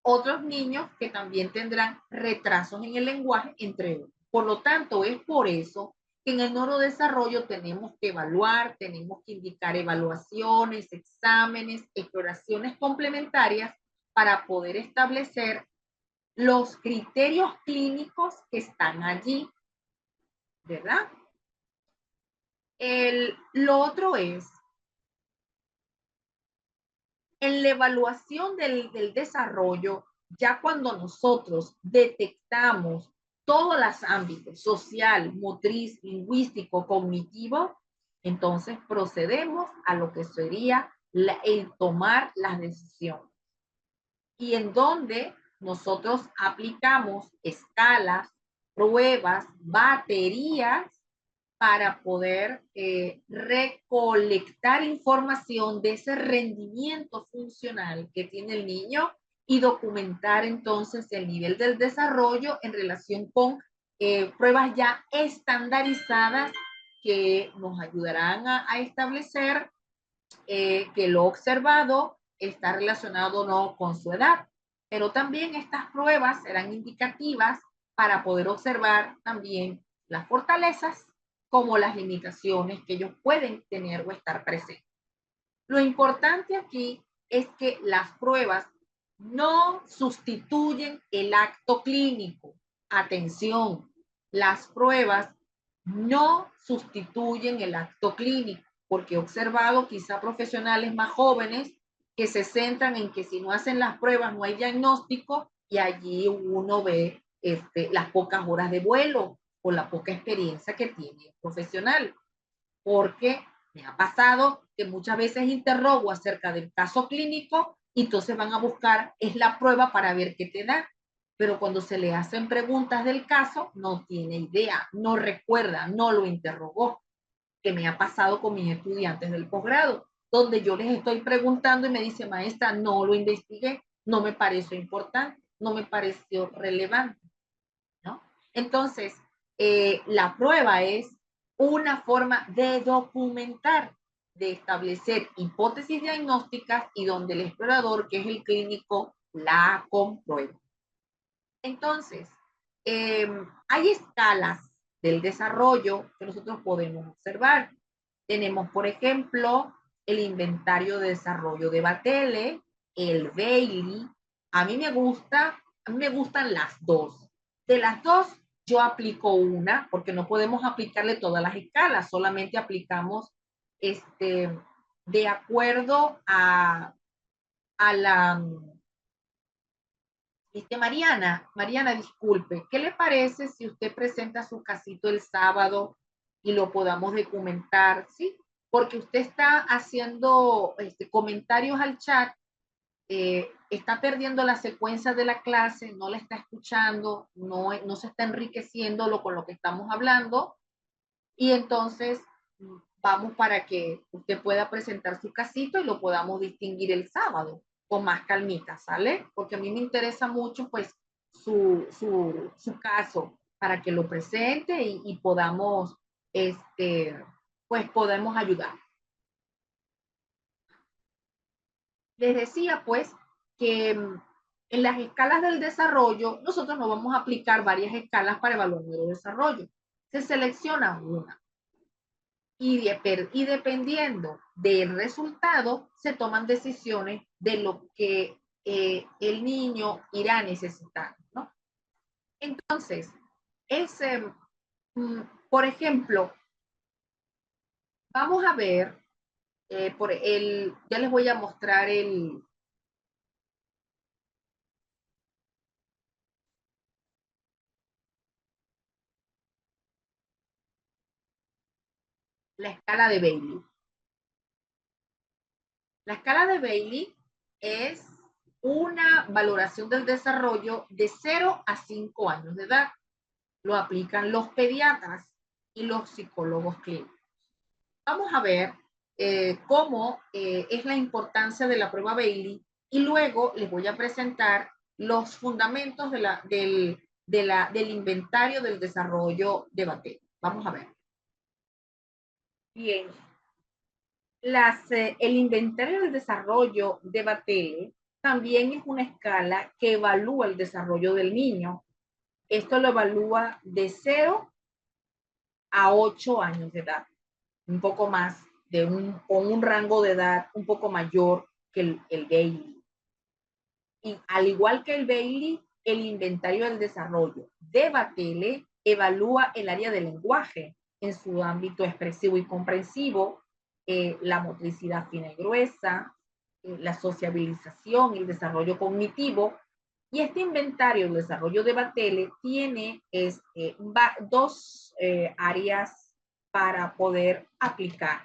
Otros niños que también tendrán retrasos en el lenguaje, entre otros. Por lo tanto, es por eso que en el neurodesarrollo tenemos que evaluar, tenemos que indicar evaluaciones, exámenes, exploraciones complementarias para poder establecer los criterios clínicos que están allí, ¿verdad? Lo otro es, en la evaluación del desarrollo, ya cuando nosotros detectamos todos los ámbitos, social, motriz, lingüístico, cognitivo, entonces procedemos a lo que sería el tomar las decisiones. Y en donde nosotros aplicamos escalas, pruebas, baterías para poder recolectar información de ese rendimiento funcional que tiene el niño y documentar entonces el nivel del desarrollo en relación con pruebas ya estandarizadas que nos ayudarán a establecer que lo observado está relacionado o no con su edad. Pero también estas pruebas serán indicativas para poder observar también las fortalezas como las limitaciones que ellos pueden tener o estar presentes. Lo importante aquí es que las pruebas no sustituyen el acto clínico. Atención, las pruebas no sustituyen el acto clínico, porque he observado quizá profesionales más jóvenes que se centran en que si no hacen las pruebas no hay diagnóstico y allí uno ve las pocas horas de vuelo o la poca experiencia que tiene el profesional. Porque me ha pasado que muchas veces interrogo acerca del caso clínico y entonces van a buscar, es la prueba para ver qué te da. Pero cuando se le hacen preguntas del caso, no tiene idea, no recuerda, no lo interrogó. Que me ha pasado con mis estudiantes del posgrado, donde yo les estoy preguntando y me dice, maestra, no lo investigué, no me pareció importante, no me pareció relevante, ¿no? Entonces, la prueba es una forma de documentar, de establecer hipótesis diagnósticas y donde el explorador, que es el clínico, la comprueba. Entonces, hay escalas del desarrollo que nosotros podemos observar. Tenemos, por ejemplo, el inventario de desarrollo de Battelle, el Bailey. A mí me gustan las dos. De las dos, yo aplico una, porque no podemos aplicarle todas las escalas, solamente aplicamos de acuerdo a la Mariana, disculpe, ¿qué le parece si usted presenta su casito el sábado y lo podamos documentar? ¿Sí? Porque usted está haciendo comentarios al chat, está perdiendo la secuencia de la clase, no la está escuchando, no se está enriqueciendo con lo que estamos hablando, y entonces vamos para que usted pueda presentar su casito y lo podamos distinguir el sábado con más calmita, ¿sale? Porque a mí me interesa mucho, pues, su caso para que lo presente y podamos, pues, podemos ayudar. Les decía, pues, que en las escalas del desarrollo, nosotros nos vamos a aplicar varias escalas para evaluar el desarrollo. Se selecciona una. Y dependiendo del resultado, se toman decisiones de lo que el niño irá a necesitar, ¿no? Entonces, ese, por ejemplo, vamos a ver, ya les voy a mostrar la escala de Bailey. La escala de Bailey es una valoración del desarrollo de 0 a 5 años de edad. Lo aplican los pediatras y los psicólogos clínicos. Vamos a ver cómo es la importancia de la prueba Bailey y luego les voy a presentar los fundamentos del inventario del desarrollo de Battelle. Vamos a ver. Bien, el inventario del desarrollo de Battelle también es una escala que evalúa el desarrollo del niño. Esto lo evalúa de 0 a 8 años de edad, un poco más, con un rango de edad un poco mayor que el Bailey. Y al igual que el Bailey, el inventario del desarrollo de Battelle evalúa el área del lenguaje en su ámbito expresivo y comprensivo, la motricidad fina y gruesa, la sociabilización y el desarrollo cognitivo. Y este inventario del desarrollo de Battelle tiene dos áreas para poder aplicar.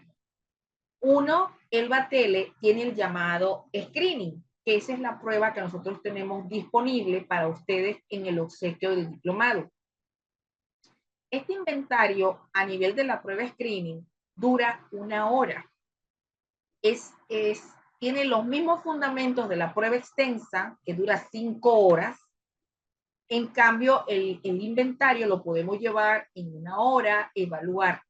Uno, el Battelle tiene el llamado screening, que esa es la prueba que nosotros tenemos disponible para ustedes en el obsequio del diplomado. Este inventario a nivel de la prueba screening dura 1 hora. Tiene los mismos fundamentos de la prueba extensa, que dura 5 horas. En cambio, el inventario lo podemos llevar en 1 hora, evaluar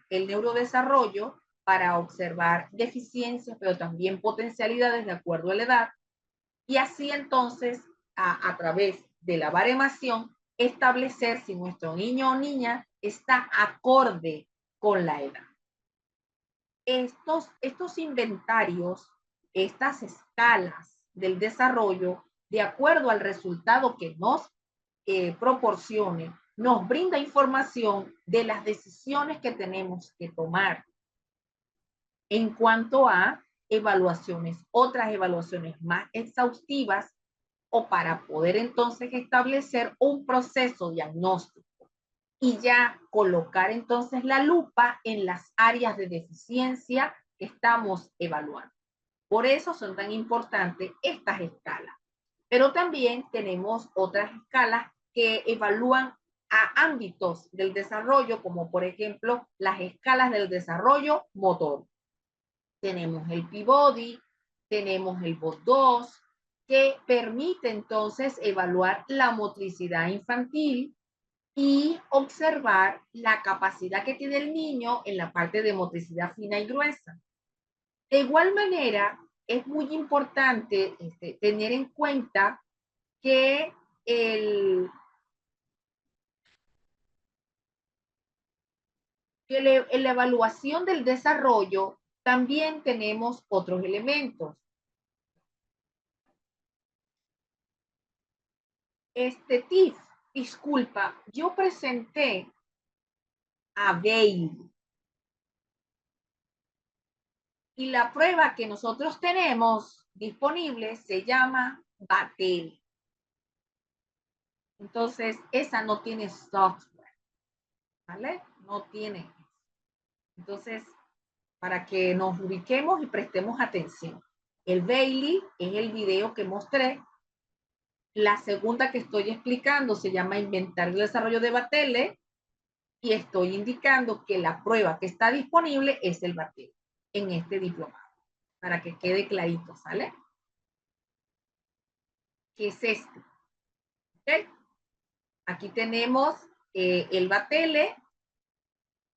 el neurodesarrollo para observar deficiencias, pero también potencialidades de acuerdo a la edad. Y así entonces, a través de la baremación, establecer si nuestro niño o niña está acorde con la edad. Estos inventarios, estas escalas del desarrollo, de acuerdo al resultado que nos proporcione, nos brinda información de las decisiones que tenemos que tomar en cuanto a otras evaluaciones más exhaustivas, o para poder entonces establecer un proceso diagnóstico y ya colocar entonces la lupa en las áreas de deficiencia que estamos evaluando. Por eso son tan importantes estas escalas. Pero también tenemos otras escalas que evalúan a ámbitos del desarrollo, como por ejemplo las escalas del desarrollo motor. Tenemos el Peabody, tenemos el BOD2, que permite entonces evaluar la motricidad infantil y observar la capacidad que tiene el niño en la parte de motricidad fina y gruesa. De igual manera, es muy importante tener en cuenta que en la evaluación del desarrollo también tenemos otros elementos. Tiff, disculpa, yo presenté a Bailey. Y la prueba que nosotros tenemos disponible se llama Battelle. Entonces, esa no tiene software, ¿vale? No tiene. Entonces, para que nos ubiquemos y prestemos atención. El Bailey es el video que mostré. La segunda que estoy explicando se llama Inventario y Desarrollo de Battelle y estoy indicando que la prueba que está disponible es el Battelle en este diplomado, para que quede clarito, ¿sale? ¿Qué es esto? ¿Okay? Aquí tenemos el Battelle,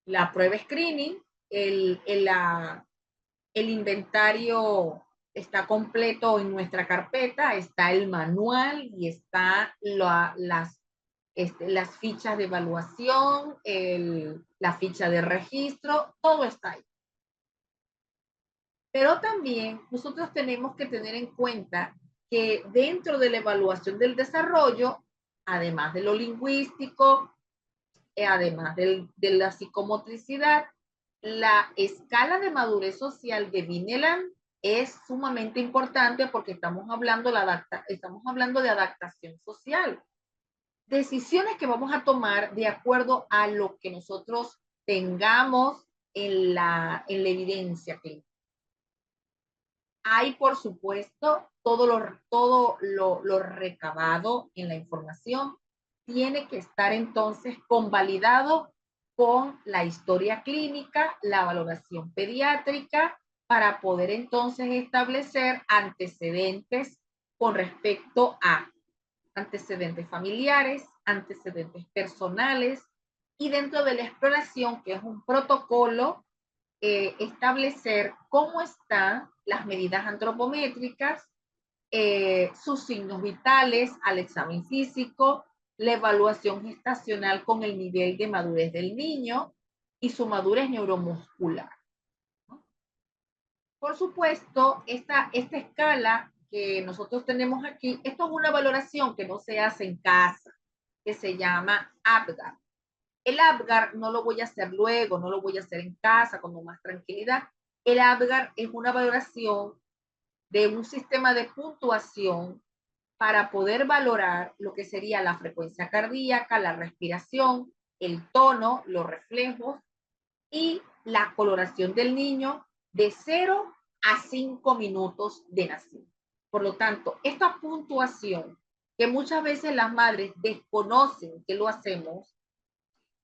la prueba screening, el inventario está completo en nuestra carpeta, está el manual y está las fichas de evaluación, la ficha de registro, todo está ahí. Pero también nosotros tenemos que tener en cuenta que dentro de la evaluación del desarrollo, además de lo lingüístico, además de la psicomotricidad, la escala de madurez social de Vineland es sumamente importante porque estamos hablando de adaptación social. Decisiones que vamos a tomar de acuerdo a lo que nosotros tengamos en la evidencia clínica. Hay, por supuesto, todo lo recabado en la información tiene que estar entonces convalidado con la historia clínica, la valoración pediátrica, para poder entonces establecer antecedentes con respecto a antecedentes familiares, antecedentes personales, y dentro de la exploración, que es un protocolo, establecer cómo están las medidas antropométricas, sus signos vitales al examen físico, la evaluación gestacional con el nivel de madurez del niño y su madurez neuromuscular, ¿no? Por supuesto, esta escala que nosotros tenemos aquí, esto es una valoración que no se hace en casa, que se llama APGAR. El APGAR no lo voy a hacer luego, no lo voy a hacer en casa con más tranquilidad. El APGAR es una valoración de un sistema de puntuación para poder valorar lo que sería la frecuencia cardíaca, la respiración, el tono, los reflejos y la coloración del niño de 0 a 5 minutos de nacido. Por lo tanto, esta puntuación que muchas veces las madres desconocen que lo hacemos,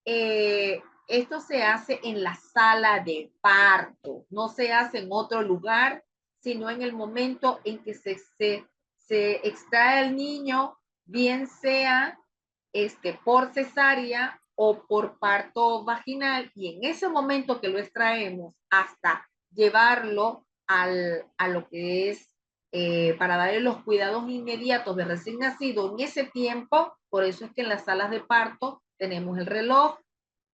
esto se hace en la sala de parto, no se hace en otro lugar, sino en el momento en que se extrae el niño, bien sea por cesárea o por parto vaginal, y en ese momento que lo extraemos hasta llevarlo a lo que es para darle los cuidados inmediatos de recién nacido, en ese tiempo, por eso es que en las salas de parto tenemos el reloj,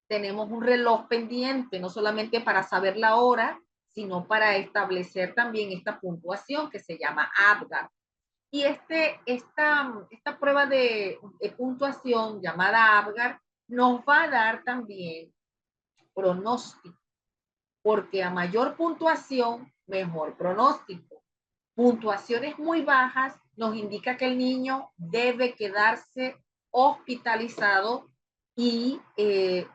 tenemos un reloj pendiente, no solamente para saber la hora, sino para establecer también esta puntuación que se llama APGAR. Y esta prueba de puntuación llamada APGAR nos va a dar también pronóstico, porque a mayor puntuación, mejor pronóstico. Puntuaciones muy bajas nos indica que el niño debe quedarse hospitalizado y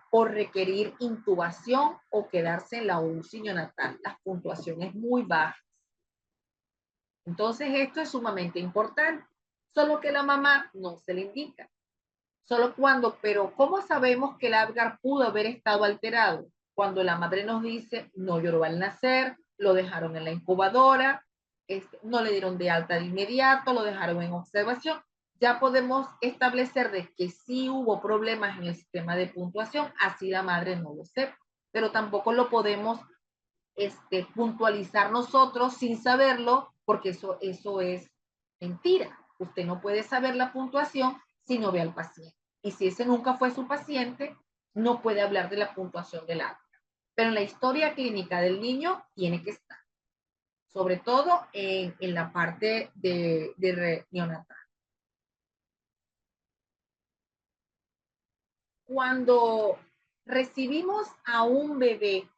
o requerir intubación o quedarse en la UCI neonatal. Las puntuaciones muy bajas. Entonces esto es sumamente importante, solo que la mamá no se le indica. Solo cuando, pero ¿cómo sabemos que el APGAR pudo haber estado alterado? Cuando la madre nos dice, no lloró al nacer, lo dejaron en la incubadora, no le dieron de alta de inmediato, lo dejaron en observación, ya podemos establecer de que sí hubo problemas en el sistema de puntuación, así la madre no lo sepa, pero tampoco lo podemos puntualizar nosotros sin saberlo, porque eso es mentira. Usted no puede saber la puntuación si no ve al paciente. Y si ese nunca fue su paciente, no puede hablar de la puntuación del APGAR. Pero en la historia clínica del niño tiene que estar, sobre todo en la parte de neonatal. Cuando recibimos a un bebé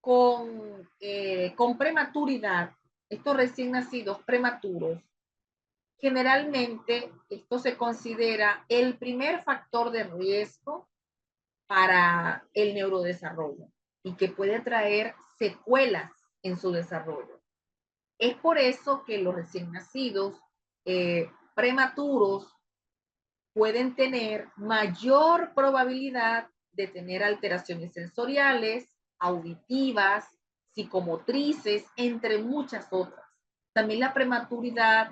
con prematuridad, estos recién nacidos prematuros, generalmente esto se considera el primer factor de riesgo para el neurodesarrollo y que puede traer secuelas en su desarrollo. Es por eso que los recién nacidos prematuros pueden tener mayor probabilidad de tener alteraciones sensoriales, auditivas, psicomotrices, entre muchas otras. También la prematuridad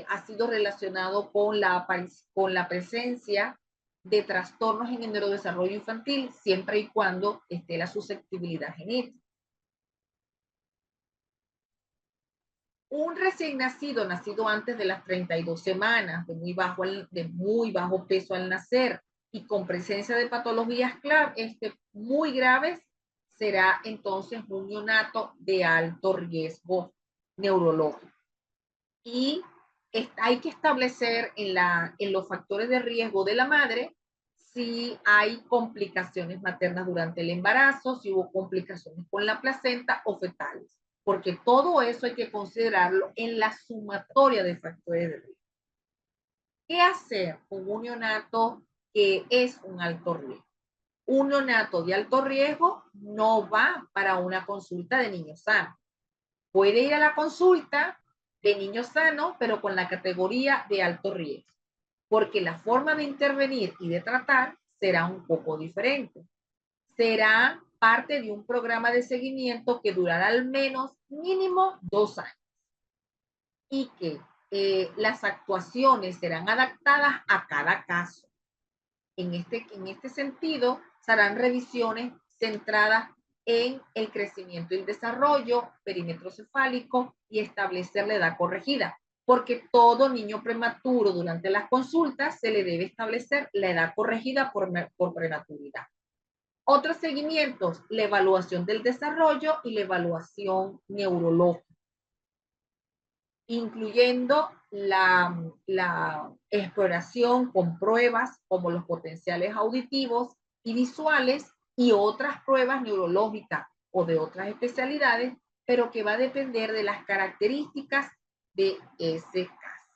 ha sido relacionado con la presencia de trastornos en el neurodesarrollo infantil, siempre y cuando esté la susceptibilidad genética. Un recién nacido, nacido antes de las 32 semanas, de muy bajo peso al nacer y con presencia de patologías muy graves, será entonces un neonato de alto riesgo neurológico. Y hay que establecer en los factores de riesgo de la madre si hay complicaciones maternas durante el embarazo, si hubo complicaciones con la placenta o fetales, porque todo eso hay que considerarlo en la sumatoria de factores de riesgo. ¿Qué hacer con un neonato que es un alto riesgo? Un neonato de alto riesgo no va para una consulta de niños sanos. Puede ir a la consulta de niños sanos, pero con la categoría de alto riesgo, porque la forma de intervenir y de tratar será un poco diferente. Será parte de un programa de seguimiento que durará al menos mínimo 2 años y que las actuaciones serán adaptadas a cada caso. En este sentido, se harán revisiones centradas en el crecimiento y el desarrollo, perímetro cefálico y establecer la edad corregida, porque todo niño prematuro durante las consultas se le debe establecer la edad corregida por prematuridad. Otros seguimientos, la evaluación del desarrollo y la evaluación neurológica, incluyendo la exploración con pruebas como los potenciales auditivos y visuales y otras pruebas neurológicas o de otras especialidades, pero que va a depender de las características de ese caso.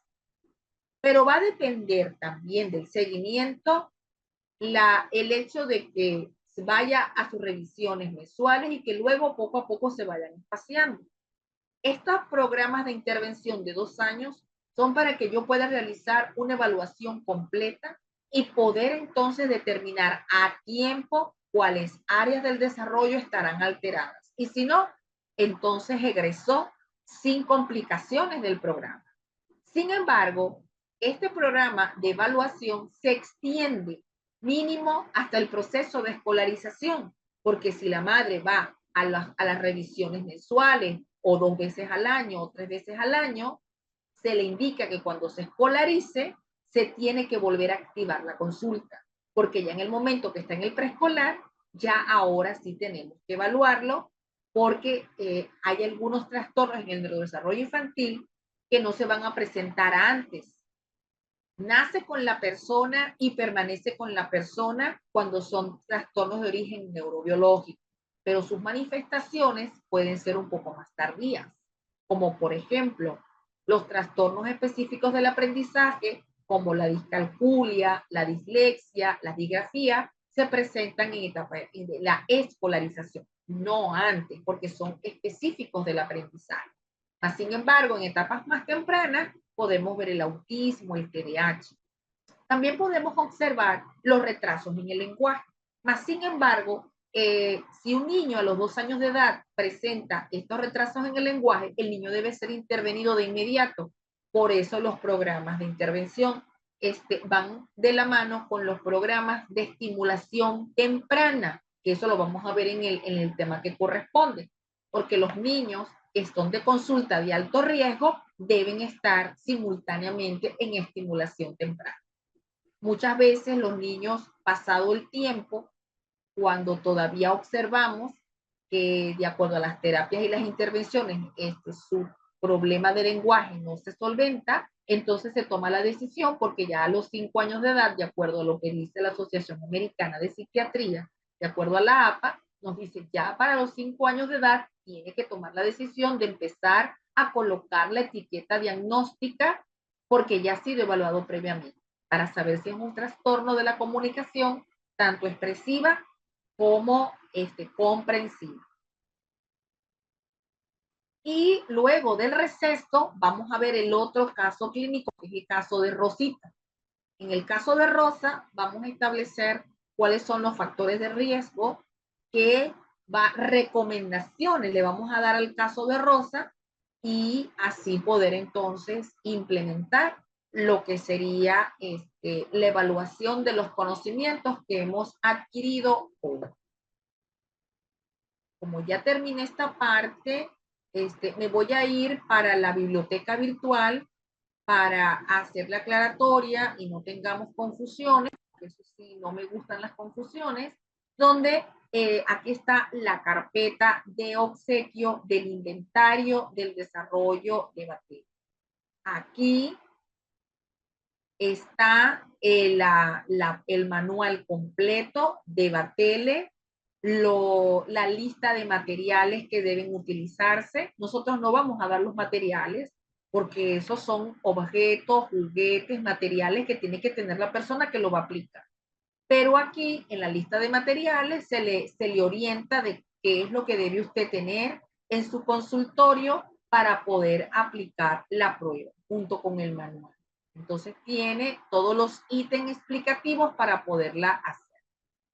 Pero va a depender también del seguimiento el hecho de que vaya a sus revisiones mensuales y que luego poco a poco se vayan espaciando. Estos programas de intervención de 2 años son para que yo pueda realizar una evaluación completa y poder entonces determinar a tiempo cuáles áreas del desarrollo estarán alteradas. Y si no, entonces egresó sin complicaciones del programa. Sin embargo, este programa de evaluación se extiende mínimo hasta el proceso de escolarización, porque si la madre va a las revisiones mensuales o 2 veces al año o 3 veces al año, se le indica que cuando se escolarice, se tiene que volver a activar la consulta, porque ya en el momento que está en el preescolar, ya ahora sí tenemos que evaluarlo, porque hay algunos trastornos en el neurodesarrollo infantil que no se van a presentar antes. Nace con la persona y permanece con la persona cuando son trastornos de origen neurobiológico, pero sus manifestaciones pueden ser un poco más tardías, como por ejemplo los trastornos específicos del aprendizaje, como la discalculia, la dislexia, la disgrafía, se presentan en etapa de la escolarización, no antes, porque son específicos del aprendizaje. Sin embargo, en etapas más tempranas podemos ver el autismo, el TDAH. También podemos observar los retrasos en el lenguaje. Sin embargo, si un niño a los 2 años de edad presenta estos retrasos en el lenguaje, el niño debe ser intervenido de inmediato. Por eso los programas de intervención van de la mano con los programas de estimulación temprana, que eso lo vamos a ver en el tema que corresponde, porque los niños que son de consulta de alto riesgo deben estar simultáneamente en estimulación temprana. Muchas veces los niños, pasado el tiempo, cuando todavía observamos que de acuerdo a las terapias y las intervenciones, su problema de lenguaje no se solventa, entonces se toma la decisión porque ya a los 5 años de edad, de acuerdo a lo que dice la Asociación Americana de Psiquiatría, de acuerdo a la APA, nos dice ya para los 5 años de edad tiene que tomar la decisión de empezar a colocar la etiqueta diagnóstica porque ya ha sido evaluado previamente para saber si es un trastorno de la comunicación tanto expresiva como comprensiva. Y luego del receso vamos a ver el otro caso clínico, que es el caso de Rosita. En el caso de Rosa, vamos a establecer cuáles son los factores de riesgo, qué recomendaciones le vamos a dar al caso de Rosa y así poder entonces implementar lo que sería la evaluación de los conocimientos que hemos adquirido hoy. Como ya terminé esta parte, me voy a ir para la biblioteca virtual para hacer la aclaratoria y no tengamos confusiones, porque eso sí, no me gustan las confusiones, donde aquí está la carpeta de obsequio del inventario del desarrollo de batería. Aquí está el manual completo de Batele, la lista de materiales que deben utilizarse. Nosotros no vamos a dar los materiales porque esos son objetos, juguetes, materiales que tiene que tener la persona que lo va a aplicar. Pero aquí en la lista de materiales se le orienta de qué es lo que debe usted tener en su consultorio para poder aplicar la prueba junto con el manual. Entonces tiene todos los ítems explicativos para poderla hacer.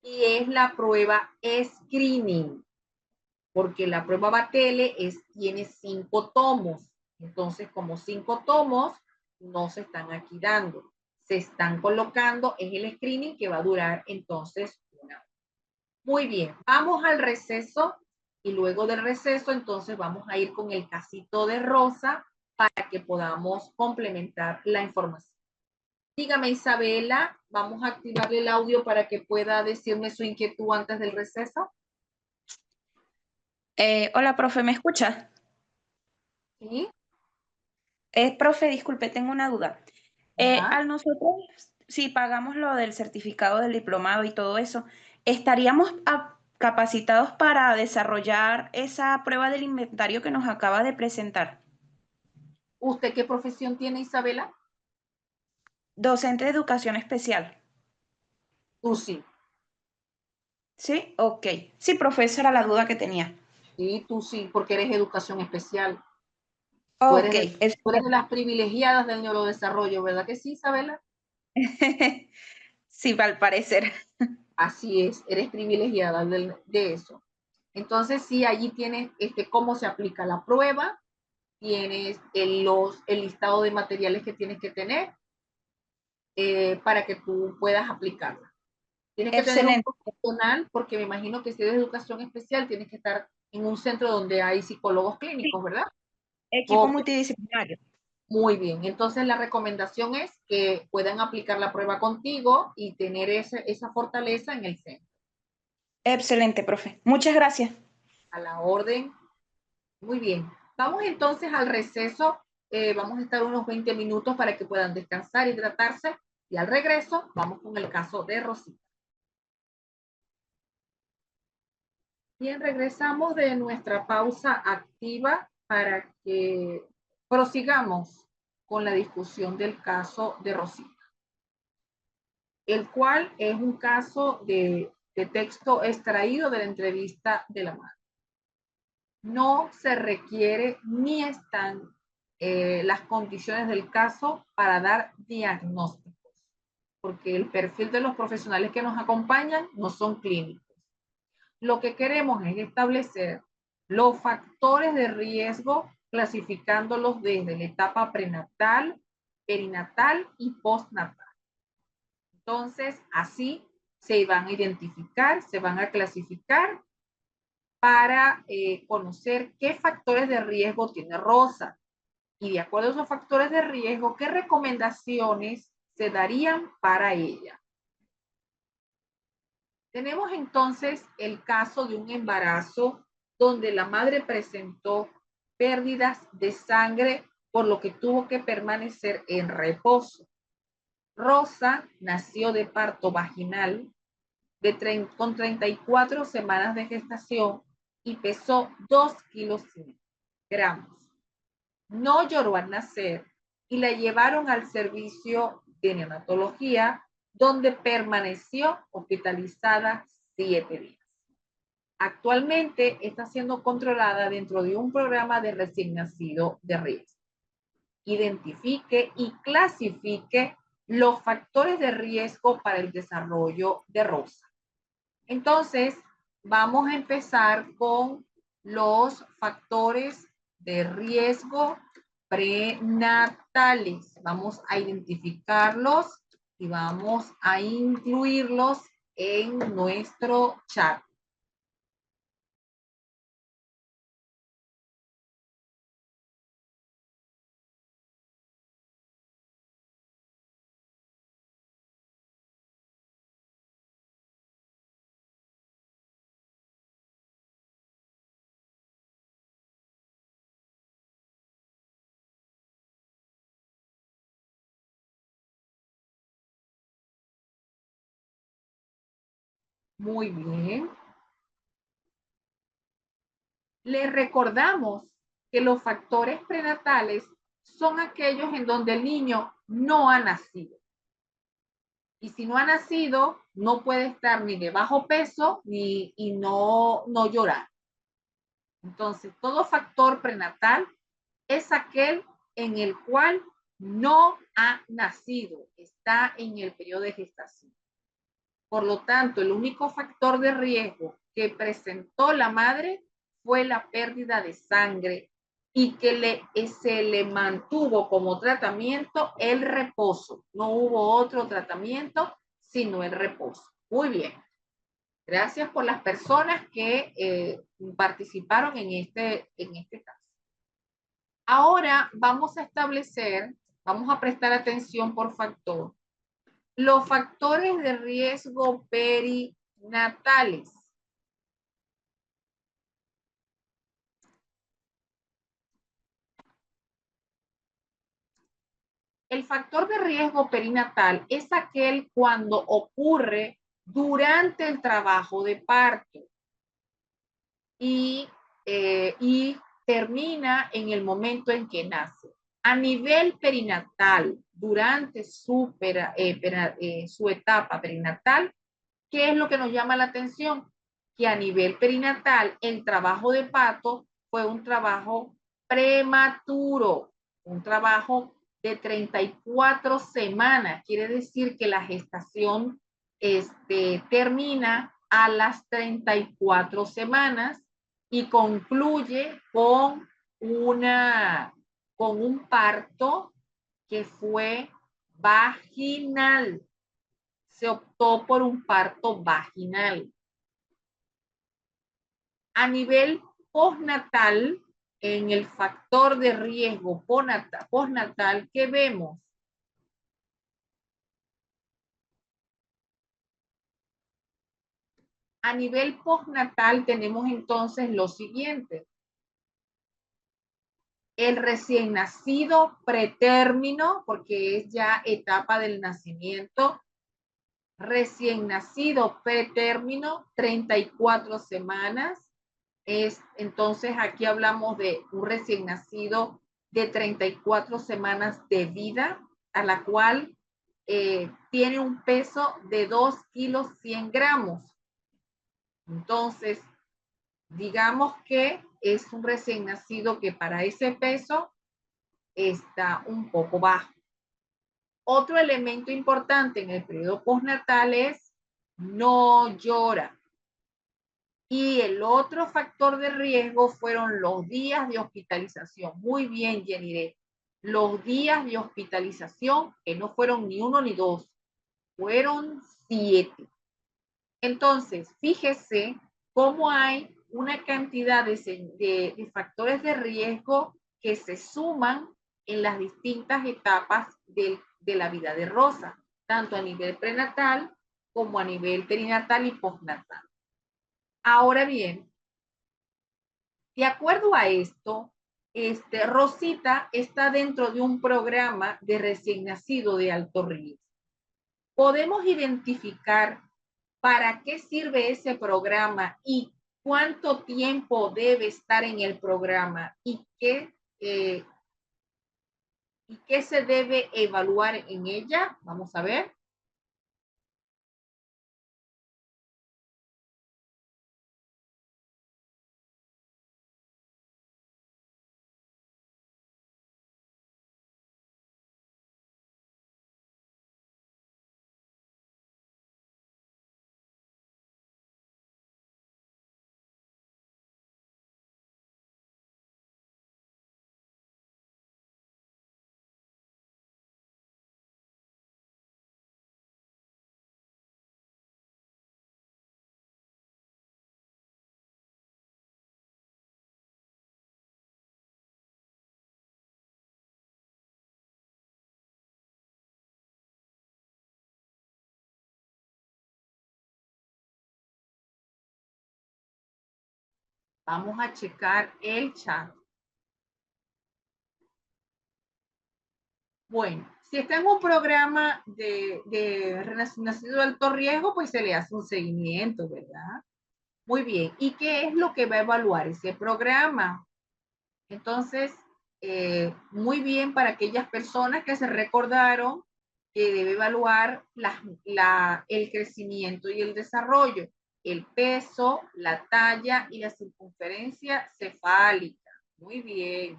Y es la prueba screening, porque la prueba Batele tiene 5 tomos. Entonces, como 5 tomos, no se están aquí dando. Se están colocando, es el screening que va a durar entonces 1 hora. Muy bien, vamos al receso y luego del receso entonces vamos a ir con el casito de Rosa para que podamos complementar la información. Dígame, Isabela, vamos a activarle el audio para que pueda decirme su inquietud antes del receso. Hola, profe, ¿me escucha? Sí. Profe, disculpe, tengo una duda. Ajá. Al nosotros, si pagamos lo del certificado del diplomado y todo eso, ¿estaríamos capacitados para desarrollar esa prueba del inventario que nos acaba de presentar? ¿Usted qué profesión tiene, Isabela? Docente de educación especial. Tú sí. ¿Sí? Ok. Sí, profe, esa era la duda que tenía. Sí, tú sí, porque eres educación especial. Tú Ok, eres tú eres de las privilegiadas del neurodesarrollo, ¿verdad que sí, Isabela? sí, al parecer. Así es, eres privilegiada de eso. Entonces, sí, allí tienes cómo se aplica la prueba, tienes el listado de materiales que tienes que tener para que tú puedas aplicarla. Tienes que tener un Excelente. profesional, porque me imagino que si eres de educación especial, tienes que estar en un centro donde hay psicólogos Sí, clínicos, ¿verdad? equipo Ok, multidisciplinario. muy bien. Entonces, la recomendación es que puedan aplicar la prueba contigo y tener esa fortaleza en el centro. Excelente, profe. Muchas gracias. A la orden. Muy bien. Vamos entonces al receso. Vamos a estar unos 20 minutos para que puedan descansar, hidratarse. Y al regreso, vamos con el caso de Rosita. Bien, regresamos de nuestra pausa activa para que prosigamos con la discusión del caso de Rosita, el cual es un caso de texto extraído de la entrevista de la madre. No se requiere ni están las condiciones del caso para dar diagnósticos, porque el perfil de los profesionales que nos acompañan no son clínicos. Lo que queremos es establecer los factores de riesgo clasificándolos desde la etapa prenatal, perinatal y postnatal. Entonces, así se van a identificar, se van a clasificar para conocer qué factores de riesgo tiene Rosa. Y de acuerdo a esos factores de riesgo, qué recomendaciones se darían para ella. Tenemos entonces el caso de un embarazo donde la madre presentó pérdidas de sangre, por lo que tuvo que permanecer en reposo. Rosa nació de parto vaginal con 34 semanas de gestación y pesó 2 kilos 100 gramos. No lloró al nacer y la llevaron al servicio de neonatología, donde permaneció hospitalizada 7 días. Actualmente está siendo controlada dentro de un programa de recién nacido de riesgo. Identifique y clasifique los factores de riesgo para el desarrollo de Rosa. Entonces, vamos a empezar con los factores de riesgo prenatales. Vamos a identificarlos y vamos a incluirlos en nuestro chat. Muy bien. Les recordamos que los factores prenatales son aquellos en donde el niño no ha nacido. Y si no ha nacido, no puede estar ni de bajo peso y no llorar. Entonces, todo factor prenatal es aquel en el cual no ha nacido, está en el periodo de gestación. Por lo tanto, el único factor de riesgo que presentó la madre fue la pérdida de sangre y que se le mantuvo como tratamiento el reposo. No hubo otro tratamiento sino el reposo. Muy bien. Gracias por las personas que participaron en este caso. Ahora vamos a establecer, vamos a prestar atención por factor. Los factores de riesgo perinatales. El factor de riesgo perinatal es aquel cuando ocurre durante el trabajo de parto y termina en el momento en que nace. A nivel perinatal, durante su etapa perinatal, ¿qué es lo que nos llama la atención? Que a nivel perinatal, el trabajo de parto fue un trabajo prematuro, un trabajo de 34 semanas. Quiere decir que la gestación termina a las 34 semanas y concluye con un parto que fue vaginal. Se optó por un parto vaginal. A nivel postnatal, en el factor de riesgo postnatal, ¿qué vemos? A nivel postnatal tenemos entonces lo siguiente. El recién nacido pretérmino, porque es ya etapa del nacimiento. Recién nacido pretérmino, 34 semanas. Entonces aquí hablamos de un recién nacido de 34 semanas de vida, a la cual tiene un peso de 2 kilos 100 gramos. Entonces, digamos que es un recién nacido que para ese peso está un poco bajo. Otro elemento importante en el periodo postnatal es no llora. Y el otro factor de riesgo fueron los días de hospitalización. Muy bien, Jenny. Los días de hospitalización, que no fueron ni 1 ni 2, fueron 7. Entonces, fíjese cómo hay una cantidad de factores de riesgo que se suman en las distintas etapas de la vida de Rosa, tanto a nivel prenatal como a nivel perinatal y postnatal. Ahora bien, de acuerdo a esto, Rosita está dentro de un programa de recién nacido de alto riesgo. Podemos identificar para qué sirve ese programa y cuánto tiempo debe estar en el programa y qué se debe evaluar en ella. Vamos a ver. Vamos a checar el chat. Bueno, si está en un programa de nacido de alto riesgo, pues se le hace un seguimiento, ¿verdad? Muy bien. ¿Y qué es lo que va a evaluar ese programa? Entonces, muy bien para aquellas personas que se recordaron que debe evaluar el crecimiento y el desarrollo, el peso, la talla y la circunferencia cefálica. Muy bien.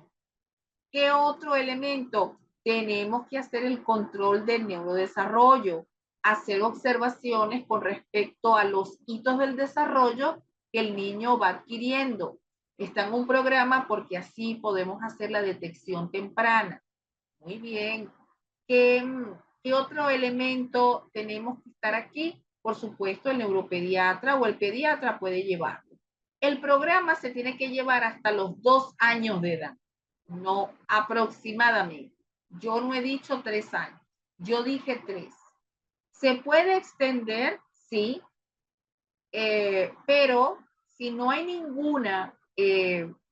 ¿Qué otro elemento? Tenemos que hacer el control del neurodesarrollo, hacer observaciones con respecto a los hitos del desarrollo que el niño va adquiriendo. Está en un programa porque así podemos hacer la detección temprana. Muy bien. ¿Qué otro elemento tenemos que estar aquí? Por supuesto, el neuropediatra o el pediatra puede llevarlo. El programa se tiene que llevar hasta los 2 años de edad, no aproximadamente. Yo no he dicho 3 años, yo dije 3. ¿Se puede extender? Sí, pero si no hay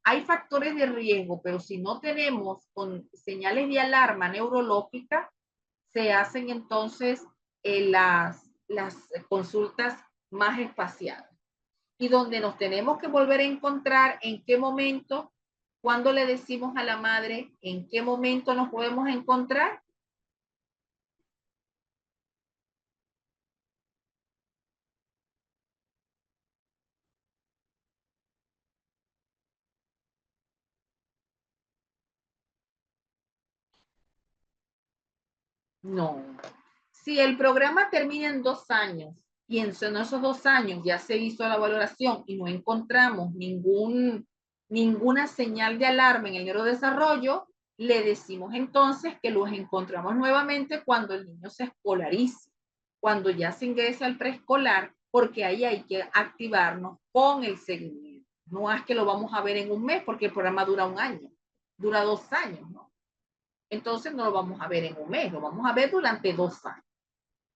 hay factores de riesgo, pero si no tenemos con señales de alarma neurológica, se hacen entonces las consultas más espaciadas. Y donde nos tenemos que volver a encontrar, en qué momento, cuando le decimos a la madre, en qué momento nos podemos encontrar. No. Si el programa termina en 2 años y en esos 2 años ya se hizo la valoración y no encontramos ninguna señal de alarma en el neurodesarrollo, le decimos entonces que los encontramos nuevamente cuando el niño se escolarice, cuando ya se ingresa al preescolar, porque ahí hay que activarnos con el seguimiento. No es que lo vamos a ver en un mes, porque el programa dura 1 año, dura 2 años, ¿no? Entonces no lo vamos a ver en un mes, lo vamos a ver durante 2 años.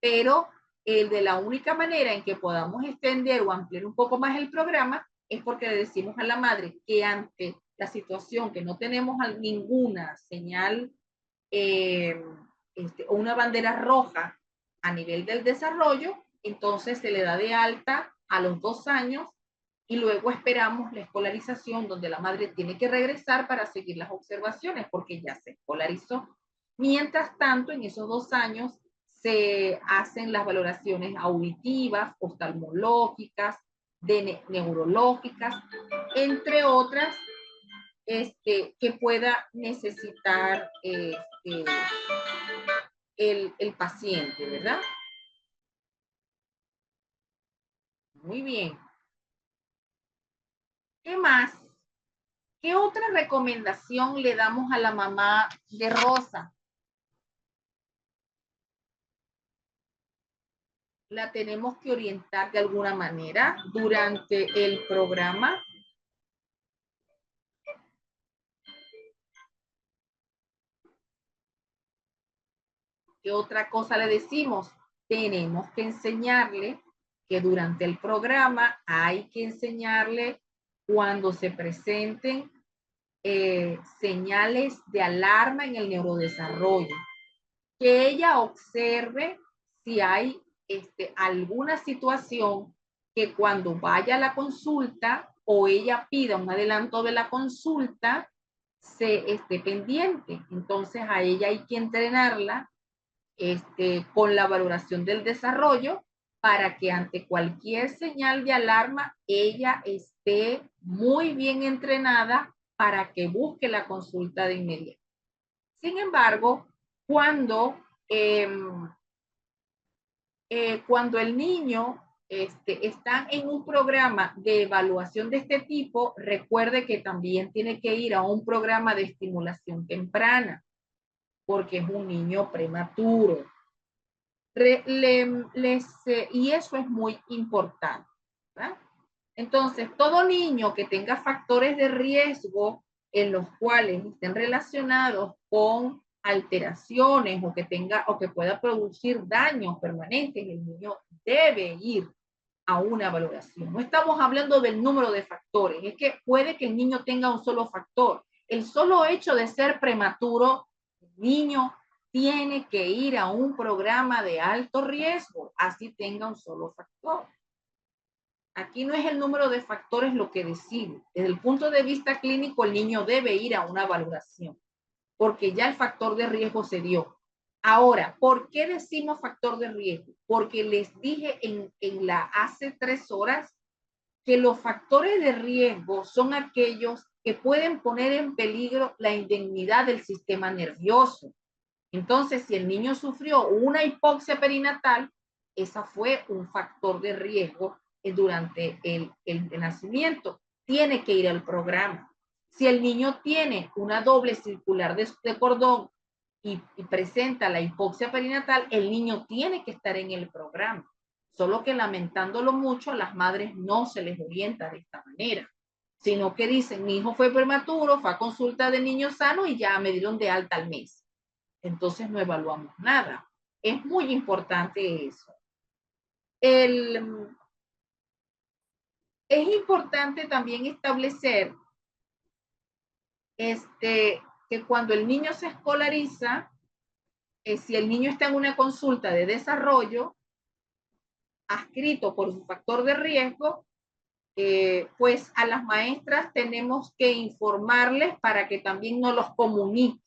Pero de la única manera en que podamos extender o ampliar un poco más el programa es porque le decimos a la madre que ante la situación que no tenemos ninguna señal o una bandera roja a nivel del desarrollo, entonces se le da de alta a los 2 años y luego esperamos la escolarización donde la madre tiene que regresar para seguir las observaciones porque ya se escolarizó. Mientras tanto, en esos 2 años se hacen las valoraciones auditivas, oftalmológicas, neurológicas, entre otras, que pueda necesitar el paciente, ¿verdad? Muy bien. ¿Qué más? ¿Qué otra recomendación le damos a la mamá de Rosa? La tenemos que orientar de alguna manera durante el programa. ¿Qué otra cosa le decimos? Tenemos que enseñarle que durante el programa hay que enseñarle cuando se presenten señales de alarma en el neurodesarrollo. Que ella observe si hay alguna situación que cuando vaya a la consulta o ella pida un adelanto de la consulta, se esté pendiente. Entonces a ella hay que entrenarla con la valoración del desarrollo para que ante cualquier señal de alarma ella esté muy bien entrenada para que busque la consulta de inmediato. Sin embargo, cuando, cuando el niño está en un programa de evaluación de este tipo, recuerde que también tiene que ir a un programa de estimulación temprana, porque es un niño prematuro. Y eso es muy importante, ¿verdad? Entonces, todo niño que tenga factores de riesgo en los cuales estén relacionados con alteraciones o que tenga o que pueda producir daños permanentes, el niño debe ir a una valoración. No estamos hablando del número de factores, es que puede que el niño tenga un solo factor. El solo hecho de ser prematuro, el niño tiene que ir a un programa de alto riesgo, así tenga un solo factor. Aquí no es el número de factores lo que decide. Desde el punto de vista clínico, el niño debe ir a una valoración, porque ya el factor de riesgo se dio. Ahora, ¿por qué decimos factor de riesgo? Porque les dije hace 3 horas que los factores de riesgo son aquellos que pueden poner en peligro la indemnidad del sistema nervioso. Entonces, si el niño sufrió una hipoxia perinatal, esa fue un factor de riesgo durante el nacimiento. Tiene que ir al programa. Si el niño tiene una doble circular de cordón y presenta la hipoxia perinatal, el niño tiene que estar en el programa. Solo que lamentándolo mucho, a las madres no se les orienta de esta manera, sino que dicen, mi hijo fue prematuro, fue a consulta de niño sano y ya me dieron de alta al mes. Entonces no evaluamos nada. Es muy importante eso. Es importante también establecer que cuando el niño se escolariza, si el niño está en una consulta de desarrollo, adscrito por su factor de riesgo, pues a las maestras tenemos que informarles para que también nos los comuniquen,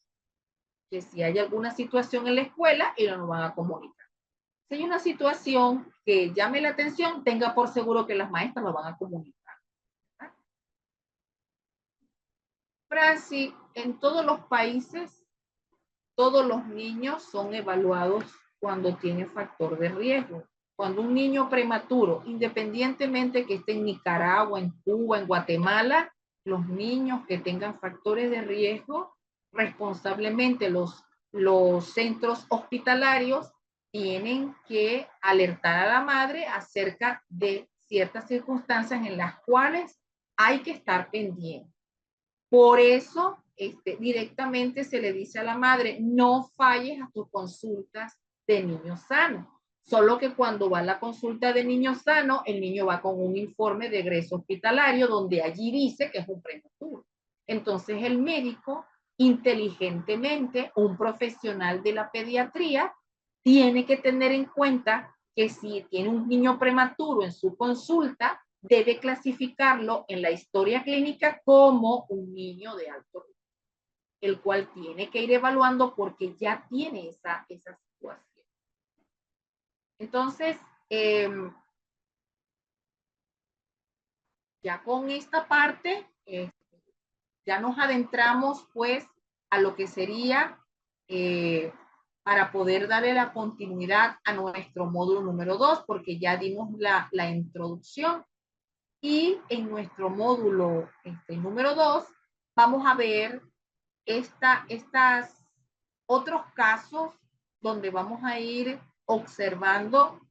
que si hay alguna situación en la escuela, ellos nos van a comunicar. Si hay una situación que llame la atención, tenga por seguro que las maestras lo van a comunicar. Franci, en todos los países, todos los niños son evaluados cuando tienen factor de riesgo. Cuando un niño prematuro, independientemente que esté en Nicaragua, en Cuba, en Guatemala, los niños que tengan factores de riesgo, responsablemente los centros hospitalarios tienen que alertar a la madre acerca de ciertas circunstancias en las cuales hay que estar pendiente. Por eso, directamente se le dice a la madre, no falles a tus consultas de niño sano. Solo que cuando va a la consulta de niño sano, el niño va con un informe de egreso hospitalario donde allí dice que es un prematuro. Entonces el médico, inteligentemente, un profesional de la pediatría, tiene que tener en cuenta que si tiene un niño prematuro en su consulta, debe clasificarlo en la historia clínica como un niño de alto riesgo, el cual tiene que ir evaluando porque ya tiene esa situación. Entonces, ya con esta parte, ya nos adentramos pues a lo que sería para poder darle la continuidad a nuestro módulo número 2, porque ya dimos la introducción. Y en nuestro módulo número 2 vamos a ver estas otros casos donde vamos a ir observando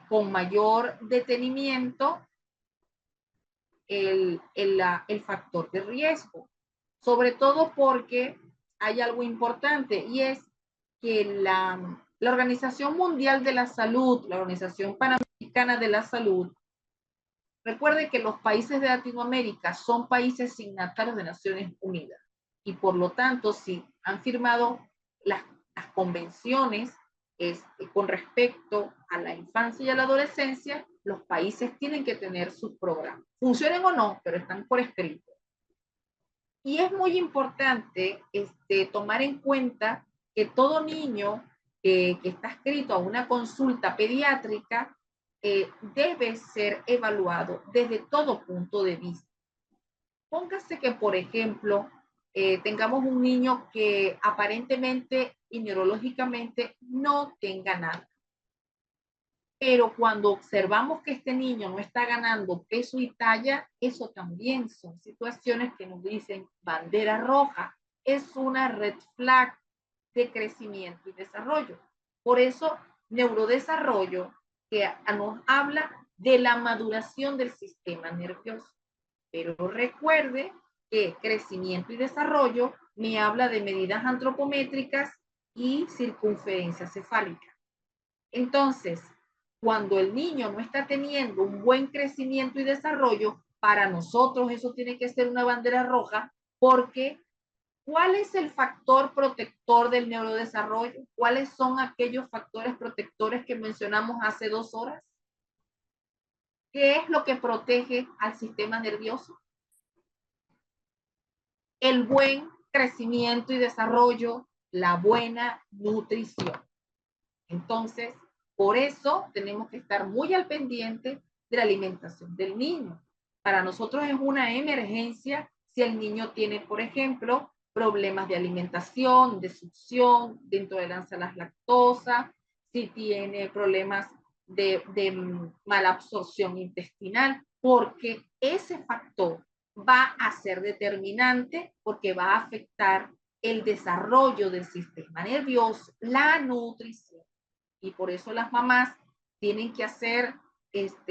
con mayor detenimiento el factor de riesgo. Sobre todo porque hay algo importante y es que la Organización Mundial de la Salud, la Organización Panamericana de la Salud, Recuerde que los países de Latinoamérica son países signatarios de Naciones Unidas y por lo tanto, si han firmado las convenciones con respecto a la infancia y a la adolescencia, los países tienen que tener sus programas. Funcionen o no, pero están por escrito. Y es muy importante tomar en cuenta que todo niño que está inscrito a una consulta pediátrica debe ser evaluado desde todo punto de vista. Póngase que, por ejemplo, tengamos un niño que aparentemente y neurológicamente no tenga nada. Pero cuando observamos que este niño no está ganando peso y talla, eso también son situaciones que nos dicen bandera roja. Es una red flag de crecimiento y desarrollo. Por eso, neurodesarrollo que nos habla de la maduración del sistema nervioso. Pero recuerde que crecimiento y desarrollo me habla de medidas antropométricas y circunferencia cefálica. Entonces, cuando el niño no está teniendo un buen crecimiento y desarrollo, para nosotros eso tiene que ser una bandera roja, porque ¿cuál es el factor protector del neurodesarrollo? ¿Cuáles son aquellos factores protectores que mencionamos hace 2 horas? ¿Qué es lo que protege al sistema nervioso? El buen crecimiento y desarrollo, la buena nutrición. Entonces, por eso tenemos que estar muy al pendiente de la alimentación del niño. Para nosotros es una emergencia si el niño tiene, por ejemplo, problemas de alimentación, de succión, de intolerancia a las lactosas, si tiene problemas de mala absorción intestinal, porque ese factor va a ser determinante porque va a afectar el desarrollo del sistema nervioso, la nutrición. Y por eso las mamás tienen que hacer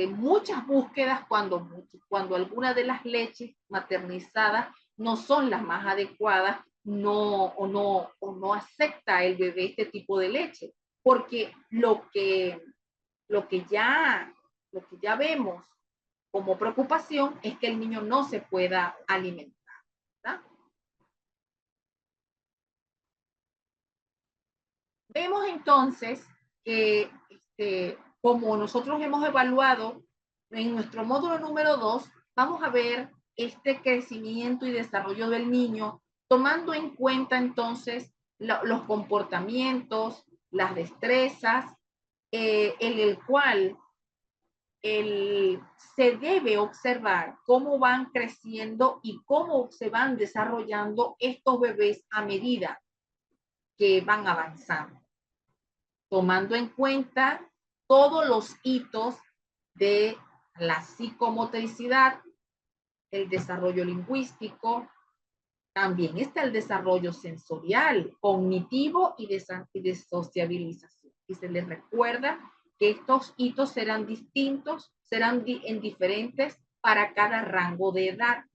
muchas búsquedas cuando alguna de las leches maternizadas no son las más adecuadas, o no acepta el bebé este tipo de leche. Porque lo que ya vemos como preocupación es que el niño no se pueda alimentar, ¿verdad? Vemos entonces que como nosotros hemos evaluado en nuestro módulo número 2, vamos a ver este crecimiento y desarrollo del niño, tomando en cuenta entonces los comportamientos, las destrezas, en el cual se debe observar cómo van creciendo y cómo se van desarrollando estos bebés a medida que van avanzando, tomando en cuenta todos los hitos de la psicomotricidad, el desarrollo lingüístico, también está el desarrollo sensorial, cognitivo y de sociabilización. Y se les recuerda que estos hitos serán distintos, serán diferentes para cada rango de edad.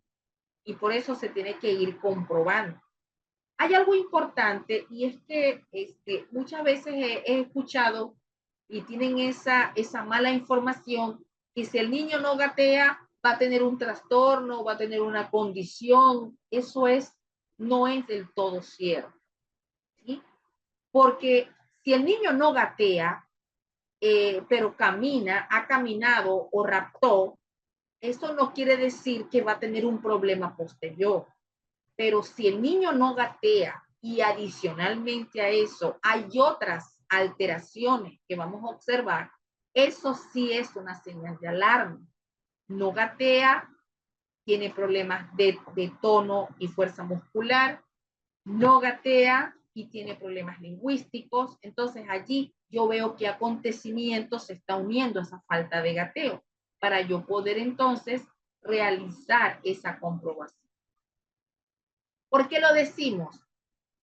Y por eso se tiene que ir comprobando. Hay algo importante y es que muchas veces he escuchado y tienen esa mala información que si el niño no gatea va a tener un trastorno, va a tener una condición. Eso no es del todo cierto, ¿sí? Porque si el niño no gatea, pero ha caminado o raptó, eso no quiere decir que va a tener un problema posterior. Pero si el niño no gatea y adicionalmente a eso hay otras alteraciones que vamos a observar, eso sí es una señal de alarma. No gatea, tiene problemas de tono y fuerza muscular, no gatea y tiene problemas lingüísticos. Entonces allí yo veo que acontecimiento se está uniendo a esa falta de gateo para yo poder entonces realizar esa comprobación. ¿Por qué lo decimos?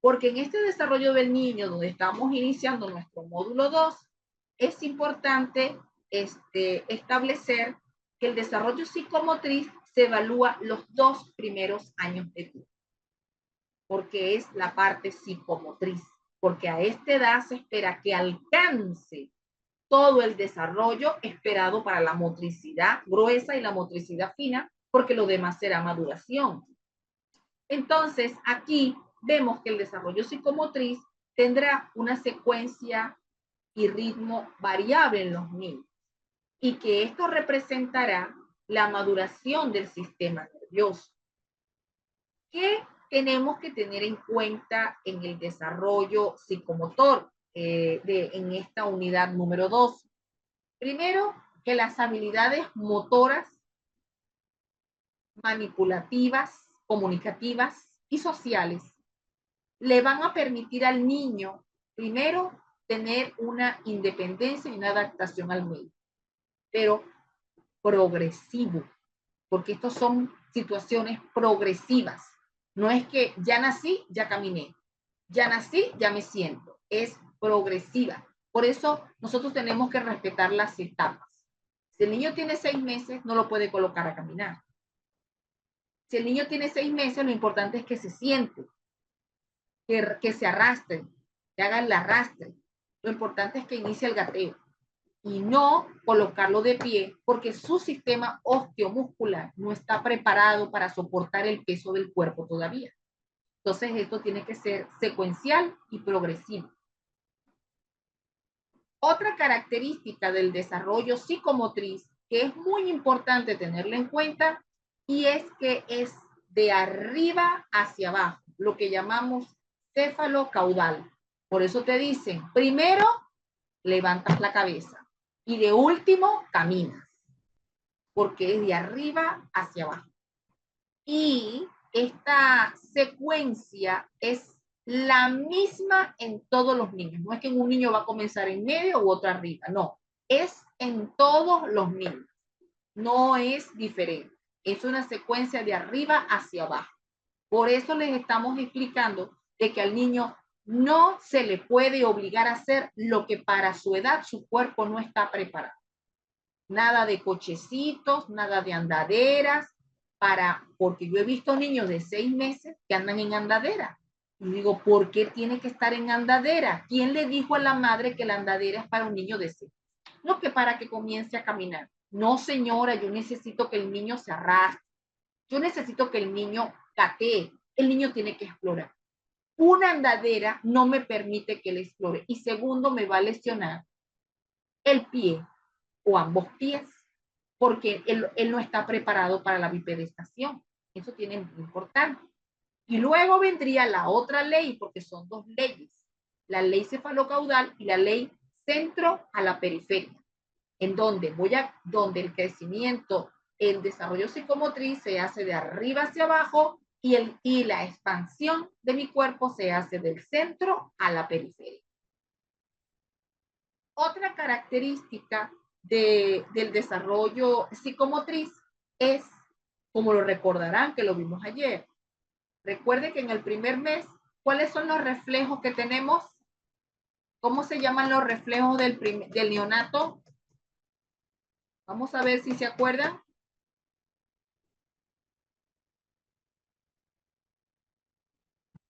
Porque en este desarrollo del niño, donde estamos iniciando nuestro módulo 2, es importante establecer que el desarrollo psicomotriz se evalúa los 2 primeros años de vida, porque es la parte psicomotriz, porque a esta edad se espera que alcance todo el desarrollo esperado para la motricidad gruesa y la motricidad fina, porque lo demás será maduración. Entonces, aquí vemos que el desarrollo psicomotriz tendrá una secuencia y ritmo variable en los niños y que esto representará la maduración del sistema nervioso. ¿Qué tenemos que tener en cuenta en el desarrollo psicomotor en esta unidad número 2? Primero, que las habilidades motoras, manipulativas, comunicativas y sociales le van a permitir al niño, primero, tener una independencia y una adaptación al medio, pero progresivo, porque estos son situaciones progresivas. No es que ya nací, ya caminé, ya nací, ya me siento. Es progresiva. Por eso nosotros tenemos que respetar las etapas. Si el niño tiene 6 meses, no lo puede colocar a caminar. Si el niño tiene 6 meses, lo importante es que se siente, que se arrastre, que haga el arrastre. Lo importante es que inicie el gateo y no colocarlo de pie porque su sistema osteomuscular no está preparado para soportar el peso del cuerpo todavía. Entonces esto tiene que ser secuencial y progresivo. Otra característica del desarrollo psicomotriz que es muy importante tenerla en cuenta y es que es de arriba hacia abajo, lo que llamamos céfalo-caudal. Por eso te dicen, primero levantas la cabeza y de último caminas, porque es de arriba hacia abajo. Y esta secuencia es la misma en todos los niños. No es que un niño va a comenzar en medio u otro arriba, no. Es en todos los niños. No es diferente. Es una secuencia de arriba hacia abajo. Por eso les estamos explicando de que al niño no se le puede obligar a hacer lo que para su edad su cuerpo no está preparado. Nada de cochecitos, nada de andaderas, porque yo he visto niños de 6 meses que andan en andadera. Y digo, ¿por qué tiene que estar en andadera? ¿Quién le dijo a la madre que la andadera es para un niño de 6? No, que para que comience a caminar. No, señora, yo necesito que el niño se arrastre. Yo necesito que el niño gatee. El niño tiene que explorar. Una andadera no me permite que él explore. Y segundo, me va a lesionar el pie o ambos pies, porque él no está preparado para la bipedestación. Eso tiene muy importante. Y luego vendría la otra ley, porque son dos leyes, la ley cefalocaudal y la ley centro a la periferia, en donde donde el crecimiento, el desarrollo psicomotriz se hace de arriba hacia abajo y la expansión de mi cuerpo se hace del centro a la periferia. Otra característica del desarrollo psicomotriz es, como lo recordarán que lo vimos ayer, recuerde que en el primer mes, ¿cuáles son los reflejos que tenemos? ¿Cómo se llaman los reflejos del neonato? Vamos a ver si se acuerdan.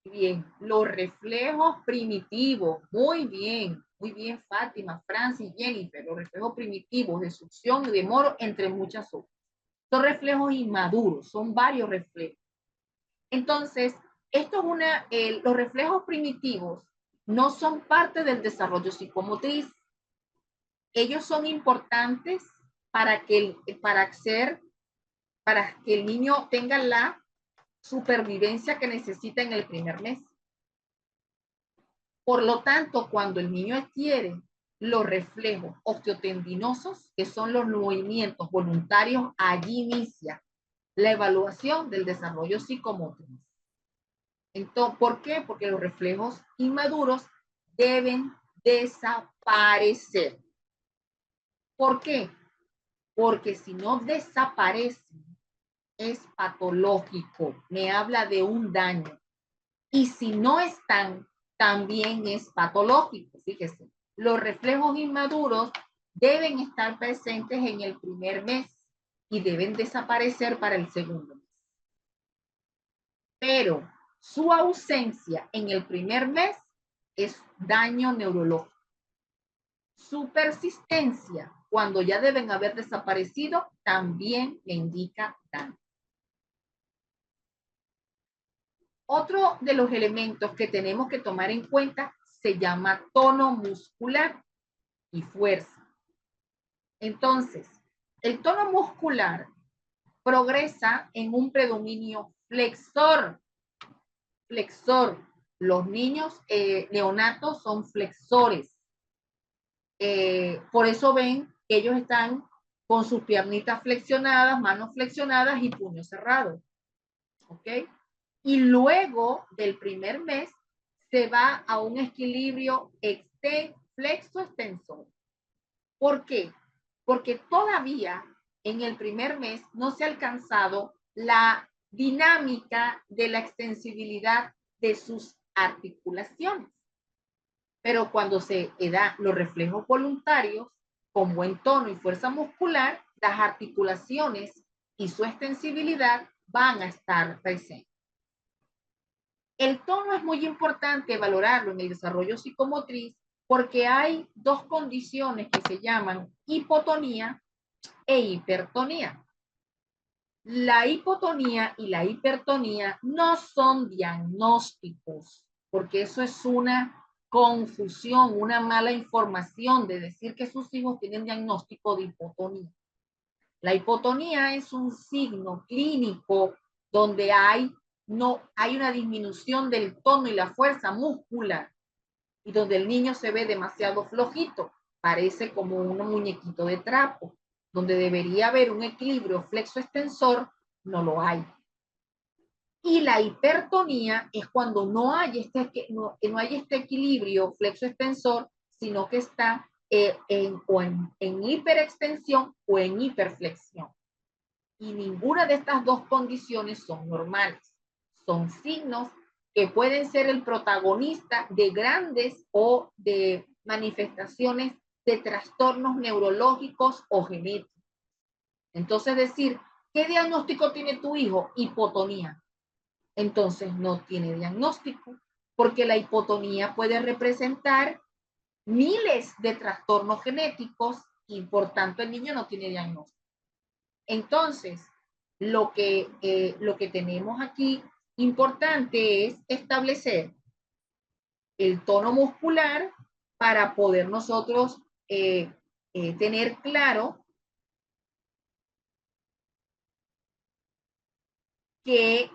Bien, los reflejos primitivos, muy bien, Fátima, Francis, Jennifer, los reflejos primitivos de succión y de moro, entre muchas otras. Son reflejos inmaduros, son varios reflejos. Entonces, esto es los reflejos primitivos no son parte del desarrollo psicomotriz. Ellos son importantes para que el niño tenga la supervivencia que necesita en el primer mes. Por lo tanto, cuando el niño adquiere los reflejos osteotendinosos, que son los movimientos voluntarios, allí inicia la evaluación del desarrollo psicomotriz. Entonces, ¿por qué? Porque los reflejos inmaduros deben desaparecer. ¿Por qué? Porque si no desaparecen, es patológico, me habla de un daño. Y si no están, también es patológico. Fíjese, los reflejos inmaduros deben estar presentes en el primer mes y deben desaparecer para el segundo mes. Pero su ausencia en el primer mes es daño neurológico. Su persistencia, cuando ya deben haber desaparecido, también me indica daño. Otro de los elementos que tenemos que tomar en cuenta se llama tono muscular y fuerza. Entonces, el tono muscular progresa en un predominio flexor. Flexor. Los niños neonatos son flexores. Por eso ven que ellos están con sus piernitas flexionadas, manos flexionadas y puños cerrados. ¿Ok? Y luego del primer mes se va a un equilibrio flexo-extensor. ¿Por qué? Porque todavía en el primer mes no se ha alcanzado la dinámica de la extensibilidad de sus articulaciones. Pero cuando se da los reflejos voluntarios con buen tono y fuerza muscular, las articulaciones y su extensibilidad van a estar presentes. El tono es muy importante valorarlo en el desarrollo psicomotriz porque hay dos condiciones que se llaman hipotonía e hipertonía. La hipotonía y la hipertonía no son diagnósticos, porque eso es una confusión, una mala información de decir que sus hijos tienen diagnóstico de hipotonía. La hipotonía es un signo clínico donde hay una disminución del tono y la fuerza muscular y donde el niño se ve demasiado flojito, parece como un muñequito de trapo, donde debería haber un equilibrio flexo-extensor, no lo hay. Y la hipertonía es cuando no hay este equilibrio flexo-extensor, sino que está en hiperextensión o en hiperflexión. Y ninguna de estas dos condiciones son normales. Son signos que pueden ser el protagonista de grandes o de manifestaciones de trastornos neurológicos o genéticos. Entonces, decir, ¿qué diagnóstico tiene tu hijo? Hipotonía. Entonces, no tiene diagnóstico, porque la hipotonía puede representar miles de trastornos genéticos y por tanto el niño no tiene diagnóstico. Entonces, lo que tenemos aquí importante es establecer el tono muscular para poder nosotros tener claro que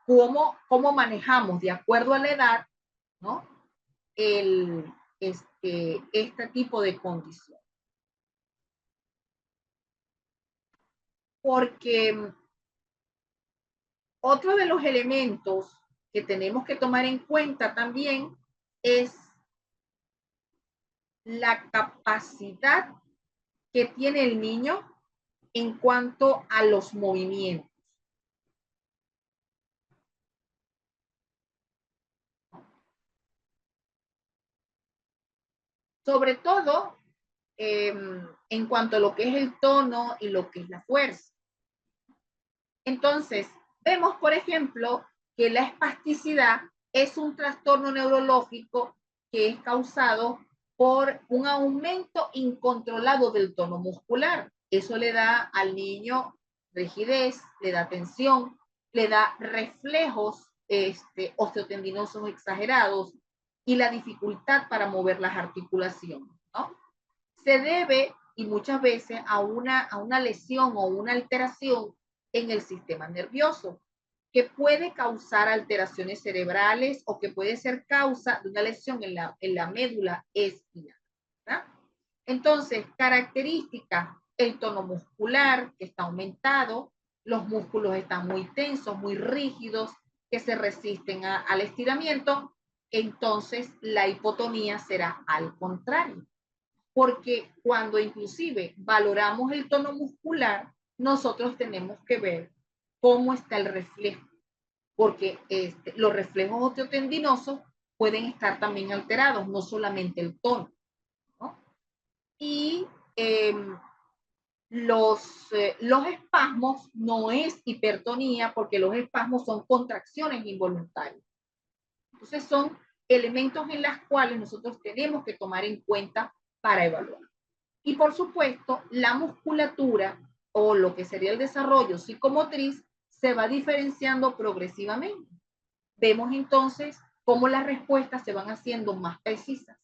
cómo manejamos de acuerdo a la edad, ¿no? Este tipo de condición. Porque otro de los elementos que tenemos que tomar en cuenta también es la capacidad que tiene el niño en cuanto a los movimientos. Sobre todo en cuanto a lo que es el tono y lo que es la fuerza. Entonces, vemos, por ejemplo, que la espasticidad es un trastorno neurológico que es causado por un aumento incontrolado del tono muscular. Eso le da al niño rigidez, le da tensión, le da reflejos osteotendinosos exagerados y la dificultad para mover las articulaciones, ¿no? Se debe, y muchas veces, a una lesión o una alteración en el sistema nervioso, que puede causar alteraciones cerebrales o que puede ser causa de una lesión en la médula espinal, ¿verdad? Entonces, características, el tono muscular que está aumentado, los músculos están muy tensos, muy rígidos, que se resisten al estiramiento, entonces la hipotonía será al contrario. Porque cuando inclusive valoramos el tono muscular, nosotros tenemos que ver cómo está el reflejo, porque los reflejos osteotendinosos pueden estar también alterados, no solamente el tono, ¿no? Y los espasmos no es hipertonía, porque los espasmos son contracciones involuntarias. Entonces son elementos en los cuales nosotros tenemos que tomar en cuenta para evaluar. Y por supuesto, la musculatura o lo que sería el desarrollo psicomotriz se va diferenciando progresivamente. Vemos entonces cómo las respuestas se van haciendo más precisas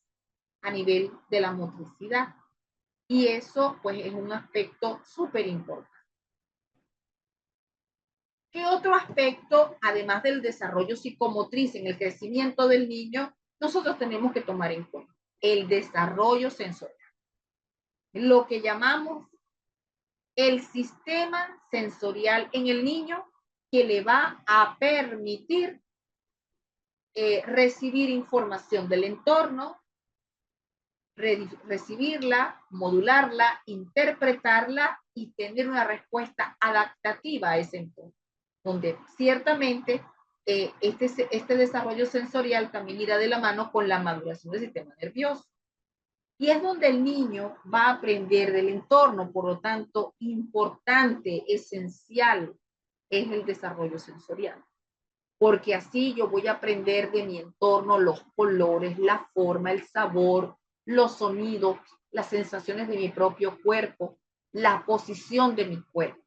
a nivel de la motricidad. Y eso pues es un aspecto súper importante. ¿Qué otro aspecto, además del desarrollo psicomotriz en el crecimiento del niño, nosotros tenemos que tomar en cuenta? El desarrollo sensorial. Lo que llamamos el sistema sensorial en el niño que le va a permitir recibir información del entorno, recibirla, modularla, interpretarla y tener una respuesta adaptativa a ese entorno, donde ciertamente este desarrollo sensorial también irá de la mano con la maduración del sistema nervioso. Y es donde el niño va a aprender del entorno, por lo tanto, importante, esencial, es el desarrollo sensorial. Porque así yo voy a aprender de mi entorno los colores, la forma, el sabor, los sonidos, las sensaciones de mi propio cuerpo, la posición de mi cuerpo.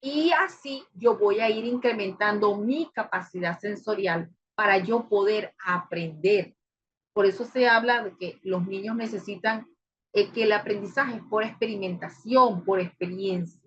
Y así yo voy a ir incrementando mi capacidad sensorial para yo poder aprender. Por eso se habla de que los niños necesitan que el aprendizaje es por experimentación, por experiencia.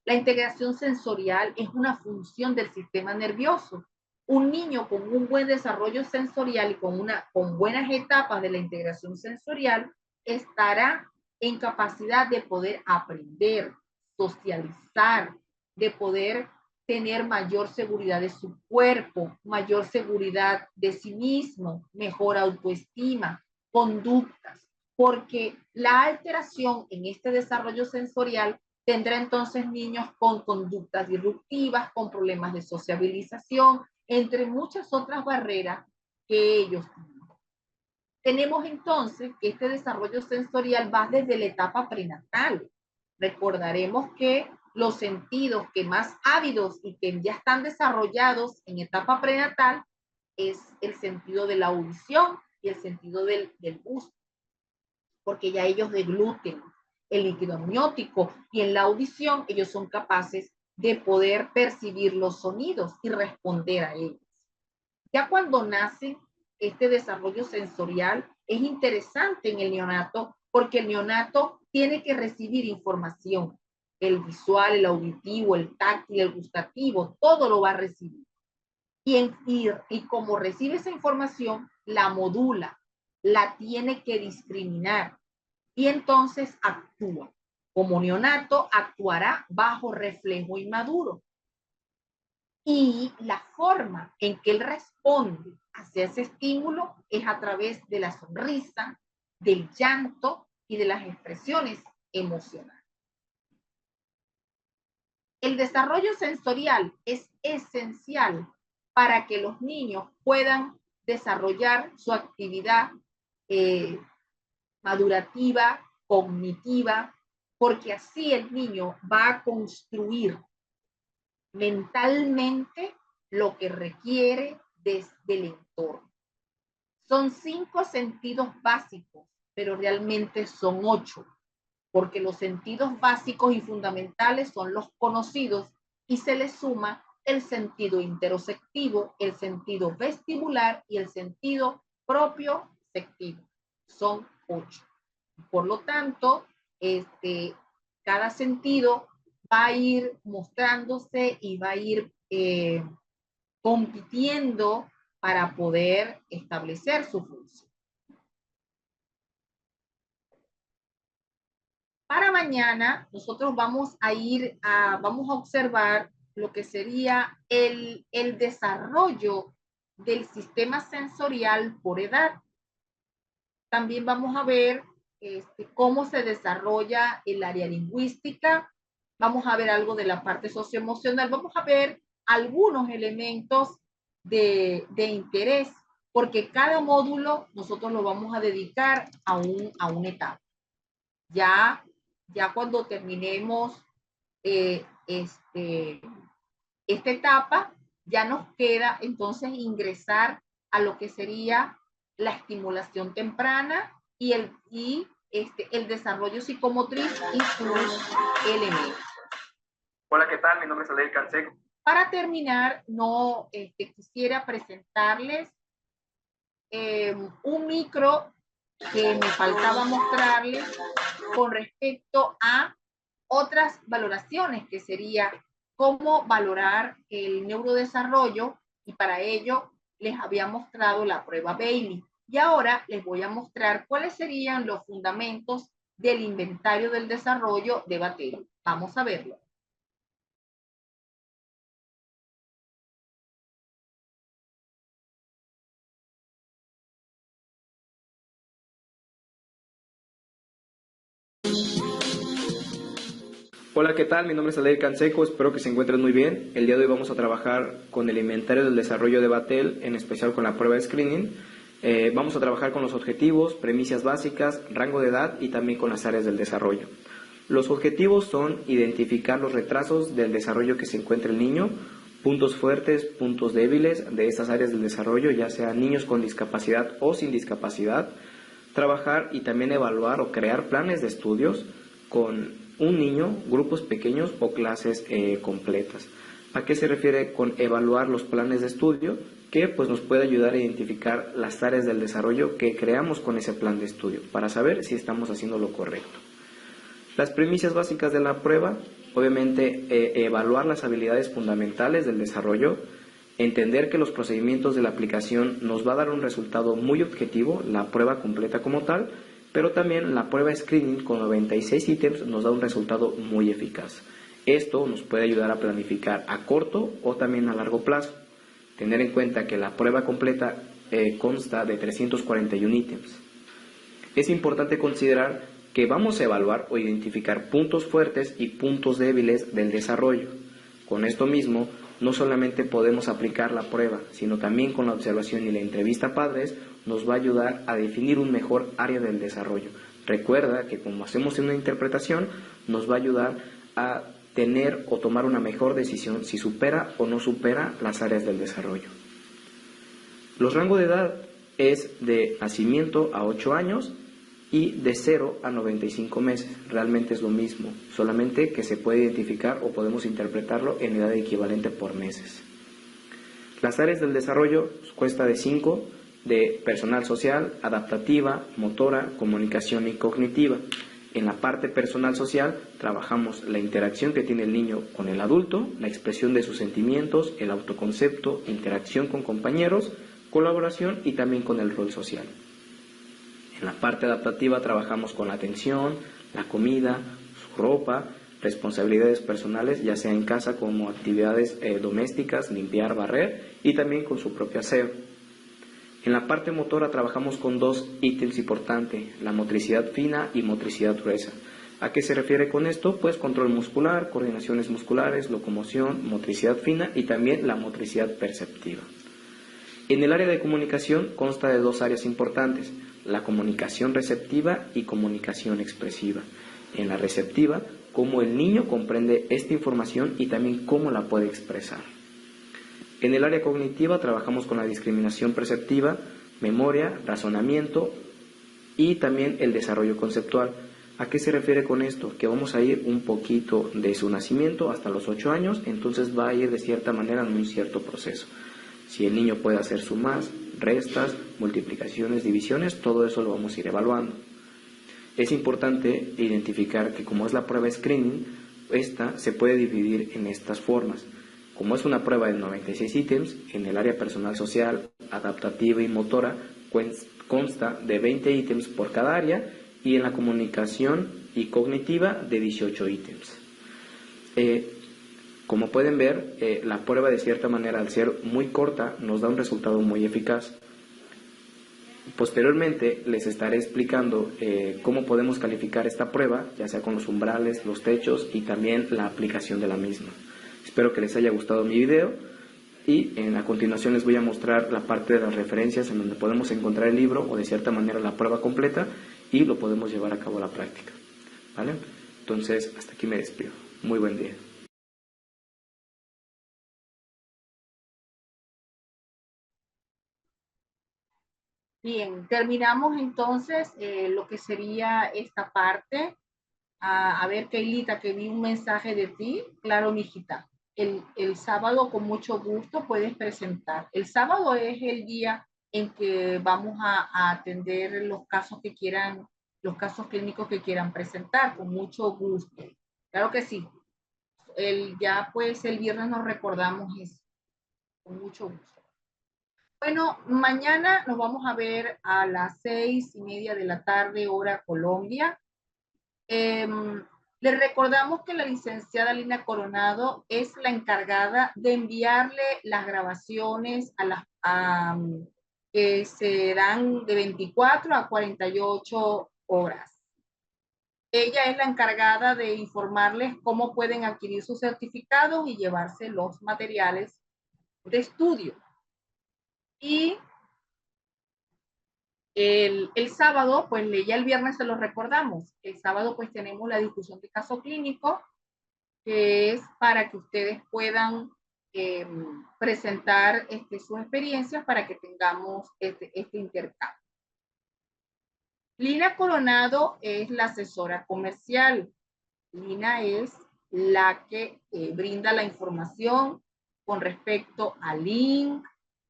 La integración sensorial es una función del sistema nervioso. Un niño con un buen desarrollo sensorial y con buenas etapas de la integración sensorial estará en capacidad de poder aprender, socializar, de poder tener mayor seguridad de su cuerpo, mayor seguridad de sí mismo, mejor autoestima, conductas, porque la alteración en este desarrollo sensorial tendrá entonces niños con conductas disruptivas, con problemas de sociabilización, entre muchas otras barreras que ellos tienen. Tenemos entonces que este desarrollo sensorial va desde la etapa prenatal. Recordaremos que los sentidos que más ávidos y que ya están desarrollados en etapa prenatal es el sentido de la audición y el sentido del gusto, porque ya ellos degluten el líquido amniótico y en la audición ellos son capaces de poder percibir los sonidos y responder a ellos. Ya cuando nace este desarrollo sensorial es interesante en el neonato porque el neonato tiene que recibir información, el visual, el auditivo, el táctil, el gustativo, todo lo va a recibir. Y como recibe esa información, la modula, la tiene que discriminar y entonces actúa. Como neonato, actuará bajo reflejo inmaduro. Y la forma en que él responde hacia ese estímulo es a través de la sonrisa, del llanto y de las expresiones emocionales. El desarrollo sensorial es esencial para que los niños puedan desarrollar su actividad madurativa, cognitiva, porque así el niño va a construir mentalmente lo que requiere desde el entorno. Son 5 sentidos básicos, pero realmente son 8, porque los sentidos básicos y fundamentales son los conocidos y se les suma el sentido interoceptivo, el sentido vestibular y el sentido propioceptivo. Son 8. Por lo tanto, cada sentido va a ir mostrándose y va a ir compitiendo para poder establecer su función. Para mañana, nosotros vamos a observar lo que sería el desarrollo del sistema sensorial por edad. También vamos a ver cómo se desarrolla el área lingüística. Vamos a ver algo de la parte socioemocional. Vamos a ver algunos elementos de interés, porque cada módulo nosotros lo vamos a dedicar a una etapa. Ya cuando terminemos esta etapa, ya nos queda entonces ingresar a lo que sería la estimulación temprana el desarrollo psicomotriz y sus elementos. Hola, ¿qué tal? Mi nombre es Aleil Canseco. Para terminar, quisiera presentarles un micro que me faltaba mostrarles con respecto a otras valoraciones, que sería cómo valorar el neurodesarrollo, y para ello les había mostrado la prueba Bailey. Y ahora les voy a mostrar cuáles serían los fundamentos del inventario del desarrollo de Battelle. Vamos a verlo. Hola, ¿qué tal? Mi nombre es Aleil Canseco, espero que se encuentren muy bien. El día de hoy vamos a trabajar con el inventario del desarrollo de Battelle, en especial con la prueba de screening. Vamos a trabajar con los objetivos, premisas básicas, rango de edad y también con las áreas del desarrollo. Los objetivos son identificar los retrasos del desarrollo que se encuentra el niño, puntos fuertes, puntos débiles de estas áreas del desarrollo, ya sean niños con discapacidad o sin discapacidad, trabajar y también evaluar o crear planes de estudios con un niño, grupos pequeños o clases completas. ¿A qué se refiere con evaluar los planes de estudio? Que pues nos puede ayudar a identificar las áreas del desarrollo que creamos con ese plan de estudio para saber si estamos haciendo lo correcto. Las premisas básicas de la prueba, obviamente evaluar las habilidades fundamentales del desarrollo, entender que los procedimientos de la aplicación nos va a dar un resultado muy objetivo, la prueba completa como tal, pero también la prueba screening con 96 ítems nos da un resultado muy eficaz. Esto nos puede ayudar a planificar a corto o también a largo plazo. Tener en cuenta que la prueba completa consta de 341 ítems. Es importante considerar que vamos a evaluar o identificar puntos fuertes y puntos débiles del desarrollo. Con esto mismo, no solamente podemos aplicar la prueba, sino también con la observación y la entrevista a padres nos va a ayudar a definir un mejor área del desarrollo. Recuerda que como hacemos una interpretación, nos va a ayudar a tener o tomar una mejor decisión si supera o no supera las áreas del desarrollo. Los rangos de edad es de nacimiento a 8 años y de 0 a 95 meses. Realmente es lo mismo, solamente que se puede identificar o podemos interpretarlo en edad equivalente por meses. Las áreas del desarrollo consta de 5, de personal social, adaptativa, motora, comunicación y cognitiva. En la parte personal social trabajamos la interacción que tiene el niño con el adulto, la expresión de sus sentimientos, el autoconcepto, interacción con compañeros, colaboración y también con el rol social. En la parte adaptativa trabajamos con la atención, la comida, su ropa, responsabilidades personales, ya sea en casa como actividades domésticas, limpiar, barrer, y también con su propio aseo. En la parte motora trabajamos con 2 ítems importantes, la motricidad fina y motricidad gruesa. ¿A qué se refiere con esto? Pues control muscular, coordinaciones musculares, locomoción, motricidad fina y también la motricidad perceptiva. En el área de comunicación consta de 2 áreas importantes, la comunicación receptiva y comunicación expresiva. En la receptiva, cómo el niño comprende esta información y también cómo la puede expresar. En el área cognitiva trabajamos con la discriminación perceptiva, memoria, razonamiento y también el desarrollo conceptual. ¿A qué se refiere con esto? Que vamos a ir un poquito de su nacimiento hasta los 8 años, entonces va a ir de cierta manera en un cierto proceso. Si el niño puede hacer sumas, restas, multiplicaciones, divisiones, todo eso lo vamos a ir evaluando. Es importante identificar que como es la prueba screening, esta se puede dividir en estas formas. Como es una prueba de 96 ítems, en el área personal social, adaptativa y motora consta de 20 ítems por cada área y en la comunicación y cognitiva de 18 ítems. Como pueden ver, la prueba de cierta manera al ser muy corta nos da un resultado muy eficaz. Posteriormente les estaré explicando cómo podemos calificar esta prueba, ya sea con los umbrales, los techos y también la aplicación de la misma. Espero que les haya gustado mi video y a continuación les voy a mostrar la parte de las referencias en donde podemos encontrar el libro o de cierta manera la prueba completa y lo podemos llevar a cabo a la práctica. ¿Vale? Entonces, hasta aquí me despido. Muy buen día. Bien, terminamos entonces lo que sería esta parte. A ver, Keilita, que vi un mensaje de ti. Claro, mijita. El sábado con mucho gusto puedes presentar. El sábado es el día en que vamos a atender los casos que quieran, los casos clínicos que quieran presentar, con mucho gusto. Claro que sí. Ya pues el viernes nos recordamos eso, con mucho gusto. Bueno, mañana nos vamos a ver a las 6:30 de la tarde, hora Colombia. Les recordamos que la licenciada Lina Coronado es la encargada de enviarle las grabaciones que se dan de 24 a 48 horas. Ella es la encargada de informarles cómo pueden adquirir sus certificados y llevarse los materiales de estudio. Y el sábado, pues ya el viernes se lo recordamos. El sábado pues tenemos la discusión de caso clínico, que es para que ustedes puedan presentar sus experiencias para que tengamos este intercambio. Lina Coronado es la asesora comercial. Lina es la que brinda la información con respecto a link,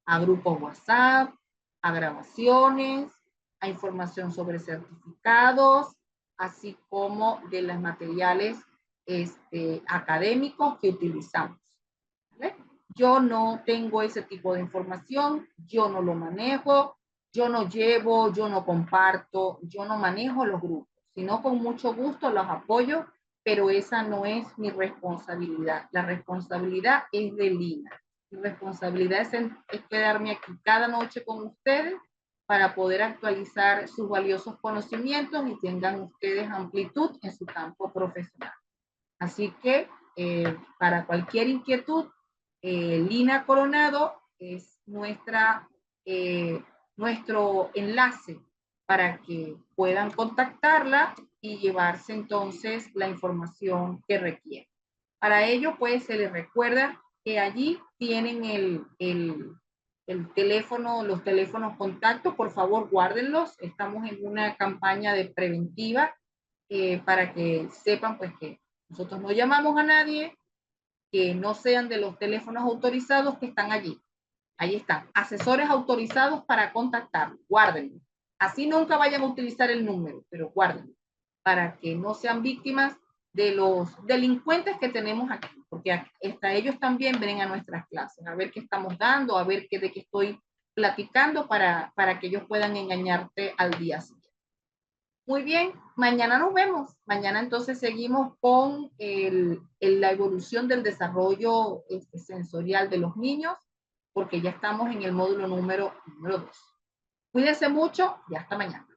a grupos WhatsApp, a grabaciones, a información sobre certificados, así como de los materiales académicos que utilizamos. ¿Vale? Yo no tengo ese tipo de información, yo no lo manejo, yo no llevo, yo no comparto, yo no manejo los grupos, sino con mucho gusto los apoyo, pero esa no es mi responsabilidad. La responsabilidad es de Lina. Mi responsabilidad es quedarme aquí cada noche con ustedes para poder actualizar sus valiosos conocimientos y tengan ustedes amplitud en su campo profesional. Así que para cualquier inquietud, Lina Coronado es nuestro enlace para que puedan contactarla y llevarse entonces la información que requieren. Para ello, pues se les recuerda que allí tienen el teléfono, los teléfonos contacto, por favor guárdenlos. Estamos en una campaña de preventiva para que sepan pues que nosotros no llamamos a nadie que no sean de los teléfonos autorizados que están allí. Ahí están, asesores autorizados para contactar. Guárdenlo. Así nunca vayan a utilizar el número, pero guárdenlo para que no sean víctimas de los delincuentes que tenemos aquí, porque hasta ellos también vienen a nuestras clases, a ver qué estamos dando, a ver de qué estoy platicando para que ellos puedan engañarte al día siguiente. Muy bien, mañana nos vemos. Mañana entonces seguimos con la evolución del desarrollo sensorial de los niños, porque ya estamos en el módulo número 2. Cuídense mucho y hasta mañana.